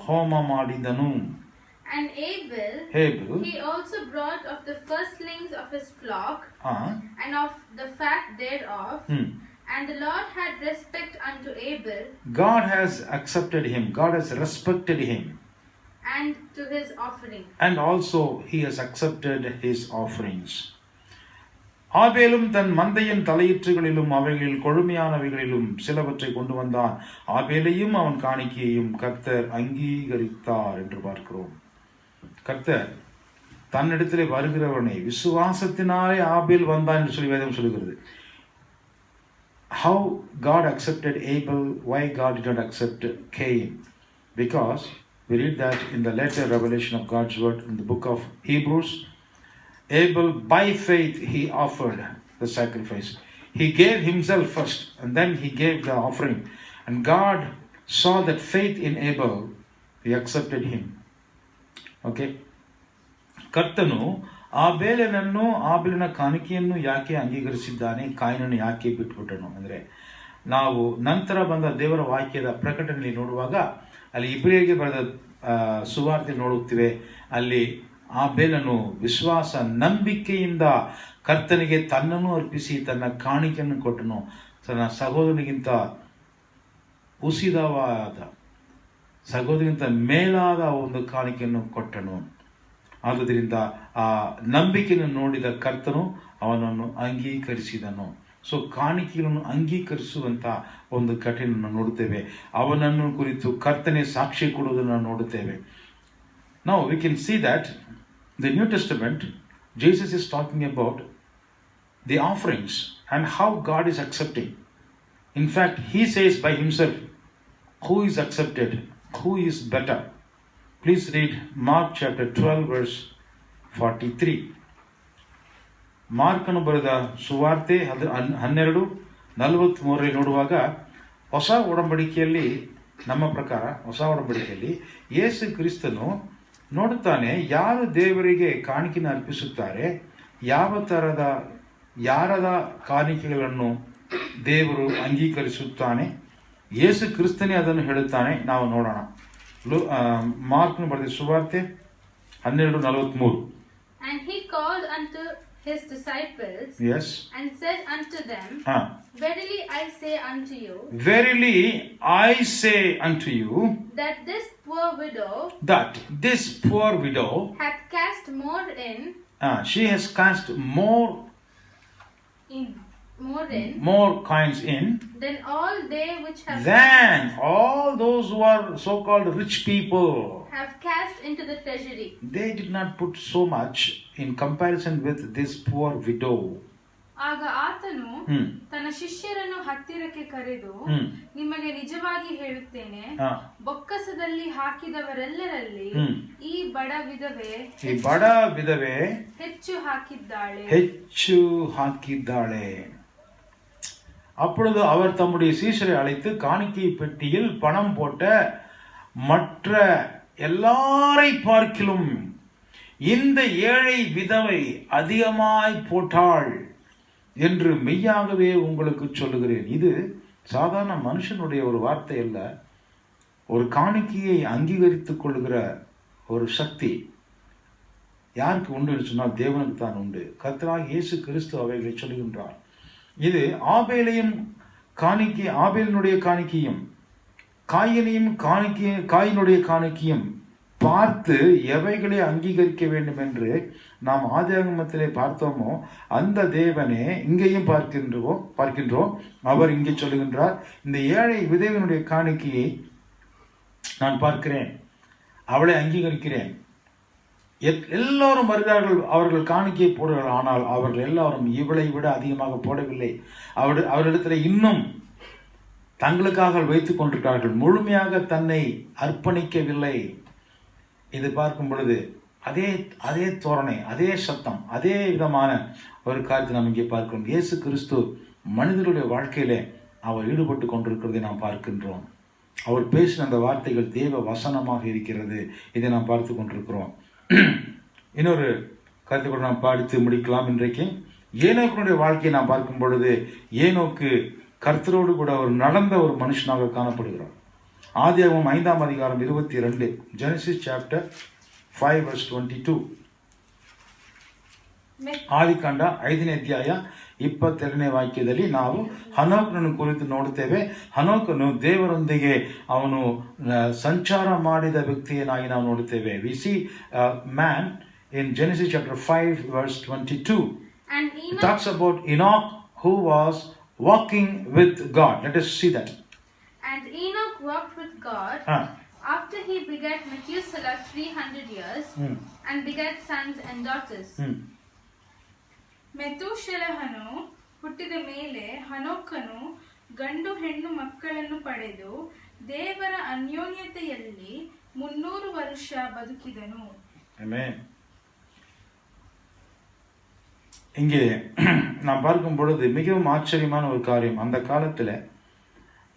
ಹೋಮ ಮಾಡಿದನು. And Abel, he also brought of the firstlings of his flock and of the fat thereof. And the Lord had respect unto Abel. God has accepted him. God has respected him. And to his offering. And also he has accepted his offerings. ஆபேலும் தன் மந்தையின் தலையீற்றுகளிலும் அவைகளில் கொழுமையானவைகளிலும் சிலவற்றை கொண்டு வந்தான். ஆபேலையும் அவன் காணிக்கையையும் கர்த்தர் அங்கீகரித்தார் என்று பார்க்கிறோம். கர்த்தர் தன்னிடத்திலே வருகிறவனை விசுவாசத்தினாலே ஆபேல் வந்தான் என்று சொல்லி வேதம் சொல்கிறது. How God accepted Abel, why God did not accept Cain? Because we read that in the later revelation of God's word in the book of Hebrews, Abel by faith he offered the sacrifice. He gave himself first and then he gave the offering. And God saw that faith in Abel, he accepted him. Okay? ಕರ್ತನು ಆಬೇಲನ ಕಾಣಿಕೆಯನ್ನು ಯಾಕೆ ಅಂಗೀಕರಿಸಿದ್ದಾನೆ, ಕಾಯಿನನ್ನು ಯಾಕೆ ಬಿಟ್ಬಿಟ್ಟನು ಅಂದರೆ, ನಾವು ನಂತರ ಬಂದ ದೇವರ ವಾಕ್ಯದ ಪ್ರಕಟಣೆಯಲ್ಲಿ ನೋಡುವಾಗ ಅಲ್ಲಿ ಇಬ್ರಿಯರಿಗೆ ಬರೆದ ಸುವಾರ್ತೆ ನೋಡುತ್ತೇವೆ. ಅಲ್ಲಿ ಆಬೇಲನು ವಿಶ್ವಾಸ ನಂಬಿಕೆಯಿಂದ ಕರ್ತನಿಗೆ ತನ್ನನ್ನು ಅರ್ಪಿಸಿ ತನ್ನ ಕಾಣಿಕೆಯನ್ನು ಕೊಟ್ಟನು. ತನ್ನ ಸಹೋದರನಿಗಿಂತ ಸಹೋದರಿಗಿಂತ ಮೇಲಾದ ಒಂದು ಕಾಣಿಕೆಯನ್ನು ಕೊಟ್ಟನು. ಆದುದರಿಂದ ಆ ನಂಬಿಕೆಯನ್ನು ನೋಡಿದ ಕರ್ತನು ಅವನನ್ನು ಅಂಗೀಕರಿಸಿದನು. ಸೊ ಕಾಣಿಕೆಗಳನ್ನು ಅಂಗೀಕರಿಸುವಂಥ ಒಂದು ಘಟನೆಯನ್ನು ನೋಡುತ್ತೇವೆ. ಅವನನ್ನು ಕುರಿತು ಕರ್ತನೆ ಸಾಕ್ಷಿ ಕೊಡುವುದನ್ನು ನೋಡುತ್ತೇವೆ. Now we can see that the New Testament, Jesus is talking about the offerings and how God is accepting. In fact, he says by himself, who is accepted, who is better. Please read Mark chapter 12 verse 43. ಮಾರ್ಕನು ಬರೆದ ಸುವಾರ್ತೆ 12:43 ನೋಡುವಾಗ, ಹೊಸ ಒಡಂಬಡಿಕೆಯಲ್ಲಿ, ನಮ್ಮ ಪ್ರಕಾರ ಹೊಸ ಒಡಂಬಡಿಕೆಯಲ್ಲಿ ಯೇಸು ಕ್ರಿಸ್ತನು ನೋಡುತ್ತಾನೆ ಯಾರು ದೇವರಿಗೆ ಕಾಣಿಕೆಯನ್ನು ಅರ್ಪಿಸುತ್ತಾರೆ, ಯಾರದ ಕಾಣಿಕೆಗಳನ್ನು ದೇವರು ಅಂಗೀಕರಿಸುತ್ತಾನೆ. ಯೇಸು ಕ್ರಿಸ್ತನೇ ಅದನ್ನು ಹೇಳುತ್ತಾನೆ. ನಾವು ನೋಡೋಣ. ಮಾರ್ಕನು ಬರೆದ ಸುವಾರ್ತೆ 12:43. And he called unto his disciples, yes, and said unto them, Verily I say unto you, verily I say unto you, that this poor widow hath cast more in, she has cast more coins in than all they which have than all those who are so-called rich people have cast into the treasury. They did not put so much in comparison with this poor widow. ಆಗ ಆತನು ತನ್ನ ಶಿಷ್ಯರನ್ನು ಹತ್ತಿರಕ್ಕೆ ಕರೆದು, ನಿಮಗೆ ನಿಜವಾಗಿ ಹೇಳುತ್ತೇನೆ, ಬೊಕ್ಕಸದಲ್ಲಿ ಹಾಕಿದವರೆಲ್ಲರಲ್ಲಿ ಈ ಬಡ ವಿಧವೆ ಹೆಚ್ಚು ಹಾಕಿದ್ದಾಳೆ. அப்பொழுது அவர் தம்முடைய சீஷரை அழைத்து, காணிக்கை பெட்டியில் பணம் போட்ட மற்ற எல்லாரை பார்க்கிலும் இந்த ஏழை விதவை அதிகமாய் போட்டாள் என்று மெய்யாகவே உங்களுக்கு சொல்லுகிறேன். இது சாதாரண மனுஷனுடைய ஒரு வார்த்தை அல்ல. ஒரு காணிக்கையை அங்கீகரித்துக் கொள்ளுகிற ஒரு சக்தி யாருக்கு உண்டு என்று சொன்னால் தேவனுக்கு தான் உண்டு. கர்த்தராகிய இயேசு கிறிஸ்து அவைகளை சொல்லுகின்றார். இது ஆபேலினுடைய காணிக்கையும் காயினுடைய காணிக்கையும் பார்த்து எவைகளை அங்கீகரிக்க வேண்டும் என்று நாம் ஆதியாகமத்திலே பார்த்தோமோ அந்த தேவனே இங்கேயும் பார்க்கின்றோம். அவர் இங்கே சொல்லுகின்றார், இந்த ஏழை விதவையினுடைய காணிக்கையை நான் பார்க்கிறேன், அவளை அங்கீகரிக்கிறேன். எல்லோரும் வருகிறார்கள், அவர்கள் காணிக்கையை போடுகிறார்கள். ஆனால் அவர்கள் எல்லாரும் இவளை விட அதிகமாக போடவில்லை. அவரிடத்தில் இன்னும் தங்களுக்காக வைத்துக் கொண்டிருக்கிறார்கள். முழுமையாக தன்னை அர்ப்பணிக்கவில்லை. இது பார்க்கும் பொழுது அதே தோரணை, அதே சத்தம், அதே விதமான ஒரு காரியத்தை நாம் இங்கே பார்க்கிறோம். இயேசு கிறிஸ்து மனிதனுடைய வாழ்க்கையிலே அவர் ஈடுபட்டு கொண்டிருக்கிறதை நாம் பார்க்கின்றோம். அவர் பேசின அந்த வார்த்தைகள் தேவ வசனமாக இருக்கிறது. இதை நாம் பார்த்து கொண்டிருக்கிறோம். இன்னொரு கருத்தை கூட நாம் படித்து முடிக்கலாம். இன்றைக்கு ஏனோக்கினுடைய வாழ்க்கையை நாம் பார்க்கும் பொழுது, ஏனோக்கு கர்த்தரோடு கூட நடந்த ஒரு மனுஷனாக காணப்படுகிறார். ஆதியாகமம் 5ஆம் அதிகாரம் 22, Genesis chapter 5 verse 22. ಆದಿಕಾಂಡ 5ನೇ ಅಧ್ಯಾಯ 22ನೇ ವಾಕ್ಯದಲ್ಲಿ ನಾವು ಹನೋಕನನ್ನು ಕುರಿತು ನೋಡುತ್ತೇವೆ. ಹನೋಕನು ದೇವರೊಂದಿಗೆ ಅವನು ಸಂಚಾರ ಮಾಡಿದ ವ್ಯಕ್ತಿಯನ್ನಾಗಿ ನಾವು ನೋಡುತ್ತೇವೆ. We see a man in Genesis chapter 5 verse 22. And It talks about Enoch who was walking with God. Let us see that. And Enoch walked with God after he begat Methuselah 300 years and begat sons and daughters. ಮೆತೂಷೆಲಹನು ಹುಟ್ಟಿದ ಮೇಲೆ ಹನೋಕನು ಗಂಡು ಹೆಣ್ಣು ಮಕ್ಕಳನ್ನು ಪಡೆದು ದೇವರ ಅನ್ಯೋನ್ಯತೆಯಲ್ಲಿ 300 ವರ್ಷ ಬದುಕಿದನು. Amen. இங்கே நாம் பார்க்கும் பொழுது மிகவும் ஆச்சரியமான ஒரு காரியம். அந்த காலத்தில்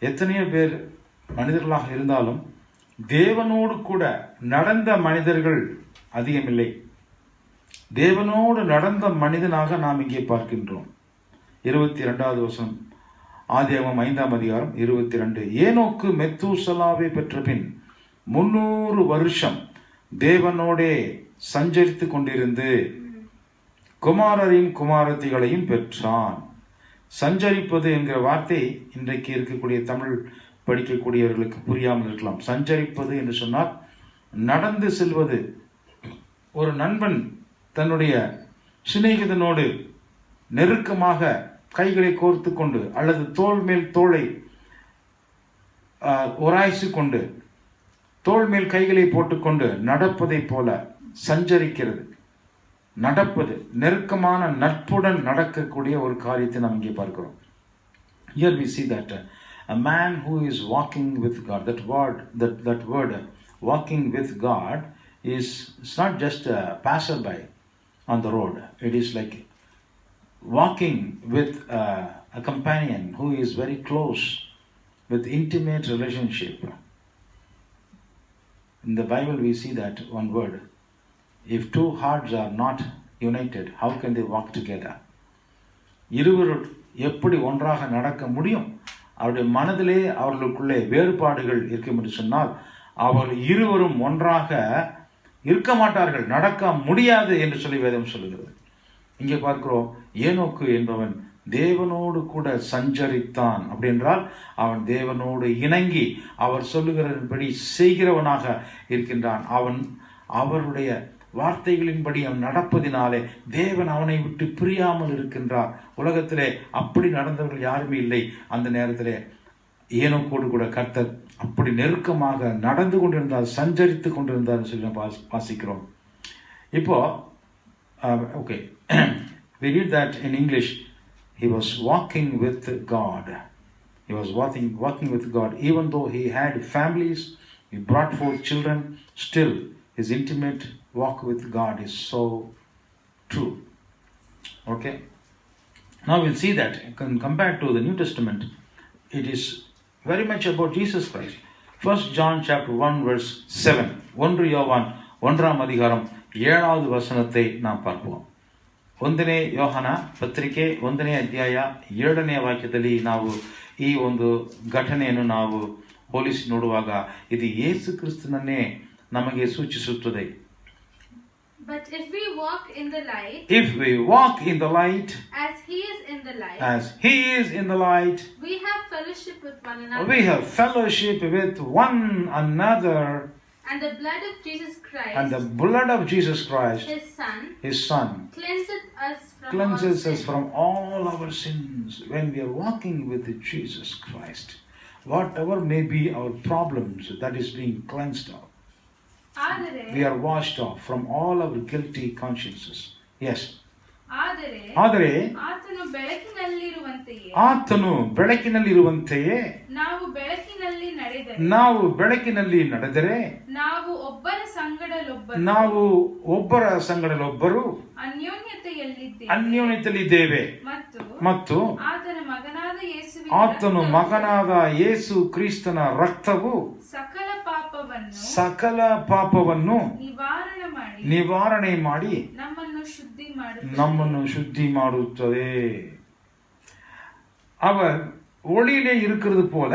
எத்தனையோ பேர் மனிதர்களாக இருந்தாலும் தேவனோடு கூட நடந்த மனிதர்கள் அதிகமில்லை. தேவனோடு நடந்த மனிதனாக நாம் இங்கே பார்க்கின்றோம். 22வது வசனம், ஆதியாகமம் 5ஆம் அதிகாரம் 22. ஏனோக்கு மெத்தூசலாவை பெற்ற பின் 300 வருஷம் தேவனோடே சஞ்சரித்து கொண்டிருந்து குமாரரையும் குமாரத்திகளையும் பெற்றான். சஞ்சரிப்பது என்கிற வார்த்தை இன்றைக்கு இருக்கக்கூடிய தமிழ் படிக்கக்கூடியவர்களுக்கு புரியாமல் இருக்கலாம். சஞ்சரிப்பது என்று சொன்னால் நடந்து செல்வது. ஒரு நண்பன் தன்னுடைய சிநேகிதனோடு நெருக்கமாக கைகளை கோர்த்து கொண்டு அல்லது தோள் மேல் தோளை உராய்ச்சி கொண்டு தோள் மேல் கைகளை போட்டுக்கொண்டு நடப்பதை போல சஞ்சரிக்கிறது. நடப்பது நெருக்கமான நட்புடன் நடக்கக்கூடிய ஒரு காரியத்தை நாம் இங்கே பார்க்கிறோம். Here we see that a man who is walking with God, that word walking with God it's not just a passerby on the road. It is like walking with a companion who is very close, with intimate relationship. In the Bible we see that one word, if two hearts are not united, how can they walk together? இருவர் எப்படி ஒன்றாக நடக்க முடியும்? அவருடைய மனதிலே அவர்களுக்குள்ளே வேறுபாடுகள் இருக்கும் என்று சொன்னால் அவர்கள் இருவரும் ஒன்றாக இருக்க மாட்டார்கள், நடக்க முடியாது என்று சொல்லி வேதம் சொல்லுகிறது. இங்கே பார்க்கிறோம், ஏனோக்கு என்பவன் தேவனோடு கூட சஞ்சரித்தான். அப்படி என்றால் அவன் தேவனோடு இணங்கி அவர் சொல்லுகிறபடி செய்கிறவனாக இருக்கின்றான். அவன் அவருடைய வார்த்தைகளின்படி அவன் நடப்பதினாலே தேவன் அவனை விட்டு பிரியாமல் இருக்கின்றார். உலகத்திலே அப்படி நடந்தவர்கள் யாருமே இல்லை. அந்த நேரத்திலே ஏனோக்கோடு கூட கர்த்தர் அப்படி நெருக்கமாக நடந்து கொண்டிருந்தார், சஞ்சரித்து கொண்டிருந்தார் சொல்லி வாசிக்கிறோம். இப்போ okay, we read that in English. He was walking with God. He was walking with God. Even though he had families, he brought forth children, still his intimate walk with God is so true. Okay. Now we'll see that compared to the New Testament, it is very much about Jesus Christ. 1 John chapter 1 verse 7. 1 யோவான் 1ஆம் அதிகாரம் 7வது வசனத்தை நாம் பார்ப்போம். 1ನೇ ಯೋಹನ ಪತ್ರಿಕೆ 1ನೇ ಅಧ್ಯಾಯ 7ನೇ ವಾಕ್ಯದಲ್ಲಿ ನಾವು ಈ ಒಂದು ಘಟನೆಯನ್ನು ನಾವು ಹೋಲಿಸಿ ನೋಡುವಾಗ ಇದು ಯೇಸು ಕ್ರಿಸ್ತನನ್ನೇ ನಮಗೆ ಸೂಚಿಸುತ್ತದೆ. But if we walk in the light, as he is in the light, we have fellowship with one another. And the blood of Jesus Christ, his son, cleanses us from all our sins. When we are walking with Jesus Christ, whatever may be our problems, that is being cleansed off. We are washed off from all our guilty consciences. Yes. ಆದರೆ ಆತನು ಬೆಳಕಿನಲ್ಲಿರುವಂತೆಯೇ ನಾವು ಬೆಳಕಿನಲ್ಲಿ ನಡೆದರೆ ನಾವು ಒಬ್ಬರ ಸಂಗಡಲೊಬ್ಬರು ಅನ್ಯೋನ್ಯತೆಯಲ್ಲಿದ್ದೇವೆ ಮತ್ತು ಆತನು ಮಗನಾದ ಯೇಸು ಕ್ರಿಸ್ತನ ರಕ್ತವು ಸಕಲ ಪಾಪವನ್ನು ನಿವಾರಣೆ ಮಾಡಿ நம்மನ್ನು சுத்தி ಮಾಡುತ್ತದೆ. அவர் ஒளியிலே இருக்கிறது போல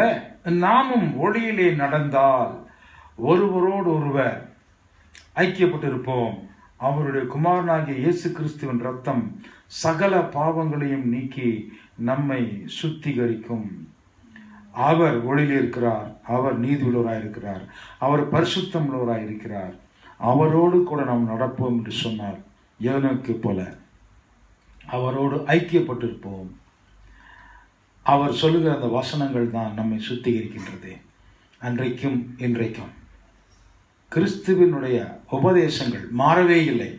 நாமும் ஒளியிலே நடந்தால் ஒருவரோடு ஒருவர் ஐக்கியப்பட்டிருப்போம். அவருடைய குமாரனாகிய இயேசு கிறிஸ்துவின் ரத்தம் சகல பாவங்களையும் நீக்கி நம்மை சுத்திகரிக்கும். அவர் ஒளியிலே இருக்கிறார், அவர் நீதியுள்ளவராய் இருக்கிறார், அவர் பரிசுத்தம் உள்ளவராய் இருக்கிறார். அவரோடு கூட நாம் நடப்போம் என்று சொன்னார். ஏனோக்கு போல அவரோடு ஐக்கியப்பட்டிருப்போம். அவர் சொல்லுகிற அந்த வசனங்கள் தான் நம்மை சுத்திகரிக்கின்றது. அன்றைக்கும் இன்றைக்கும் கிறிஸ்துவினுடைய உபதேசங்கள் மாறவே இல்லை.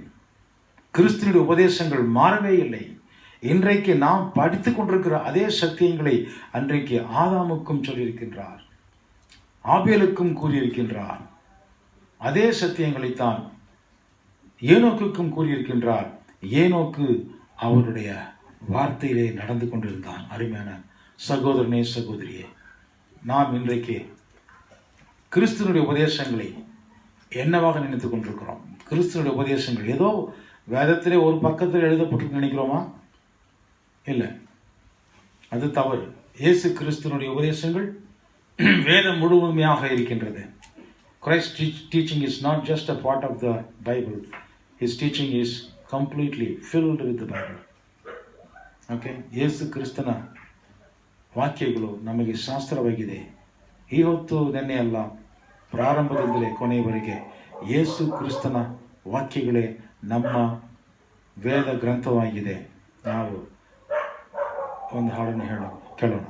கிறிஸ்துவினுடைய உபதேசங்கள் மாறவே இல்லை. இன்றைக்கு நாம் படித்து கொண்டிருக்கிற அதே சத்தியங்களை அன்றைக்கு ஆதாமுக்கும் சொல்லியிருக்கின்றார், ஆபேலுக்கும் கூறியிருக்கின்றார். அதே சத்தியங்களைத்தான் ஏனோக்குக்கும் கூறியிருக்கின்றார். ஏனோக்கு அவருடைய வார்த்தையிலே நடந்து கொண்டிருந்தான். அருமையான சகோதரனே, சகோதரியே, நாம் இன்றைக்கு கிறிஸ்துவனுடைய உபதேசங்களை என்னவாக நினைத்துக் கொண்டிருக்கிறோம்? கிறிஸ்துவனுடைய உபதேசங்கள் ஏதோ வேதத்திலே ஒரு பக்கத்தில் எழுதப்பட்டு நினைக்கிறோமா? இல்லை, அது தவறு. இயேசு கிறிஸ்துவனுடைய உபதேசங்கள் வேதம் முழுமையாக இருக்கின்றது. Christ's teaching is not just a part of the Bible. His teaching is completely filled with the Bible. Okay? ಯೇಸು ಕ್ರಿಸ್ತನ ವಾಕ್ಯಗಳು ನಮಗೆ ಶಾಸ್ತ್ರವಾಗಿದೆ. ಈ ಹೊತ್ತು ನೆನ್ನೆ ಅಲ್ಲ, ಪ್ರಾರಂಭದಿಂದಲೇ ಕೊನೆಯವರೆಗೆ ಯೇಸು ಕ್ರಿಸ್ತನ ವಾಕ್ಯಗಳೇ ನಮ್ಮ ವೇದ ಗ್ರಂಥವಾಗಿದೆ. ನಾವು ಒಂದು ಹಾಡನ್ನು ಕೇಳೋಣ.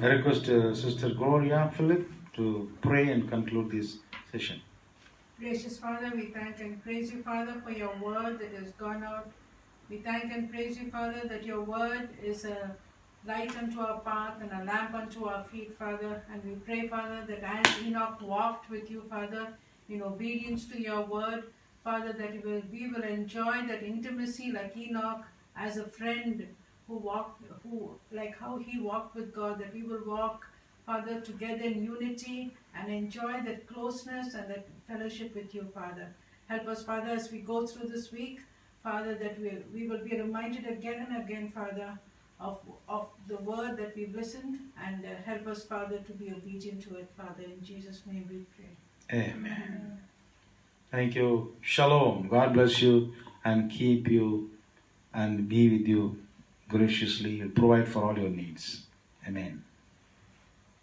I request Sister Gloria Philip to pray and conclude this session. Gracious Father, we thank and praise you, Father, for your word that has gone out. We thank and praise you, Father, that your word is a light unto our path and a lamp unto our feet, Father. And we pray, Father, that as Enoch walked with you, Father, in obedience to your word, Father, that we will enjoy that intimacy like Enoch as a friend like how he walked with God, that we will walk, Father, together in unity and enjoy that closeness and that fellowship with you, Father. Help us, Father, as we go through this week, Father, that we will be reminded again and again, Father, of the word that we've listened, and help us, Father, to be obedient to it, Father. In Jesus' name we pray. Amen. Thank you. Shalom. God bless you and keep you and be with you graciously. He'll provide for all your needs. Amen.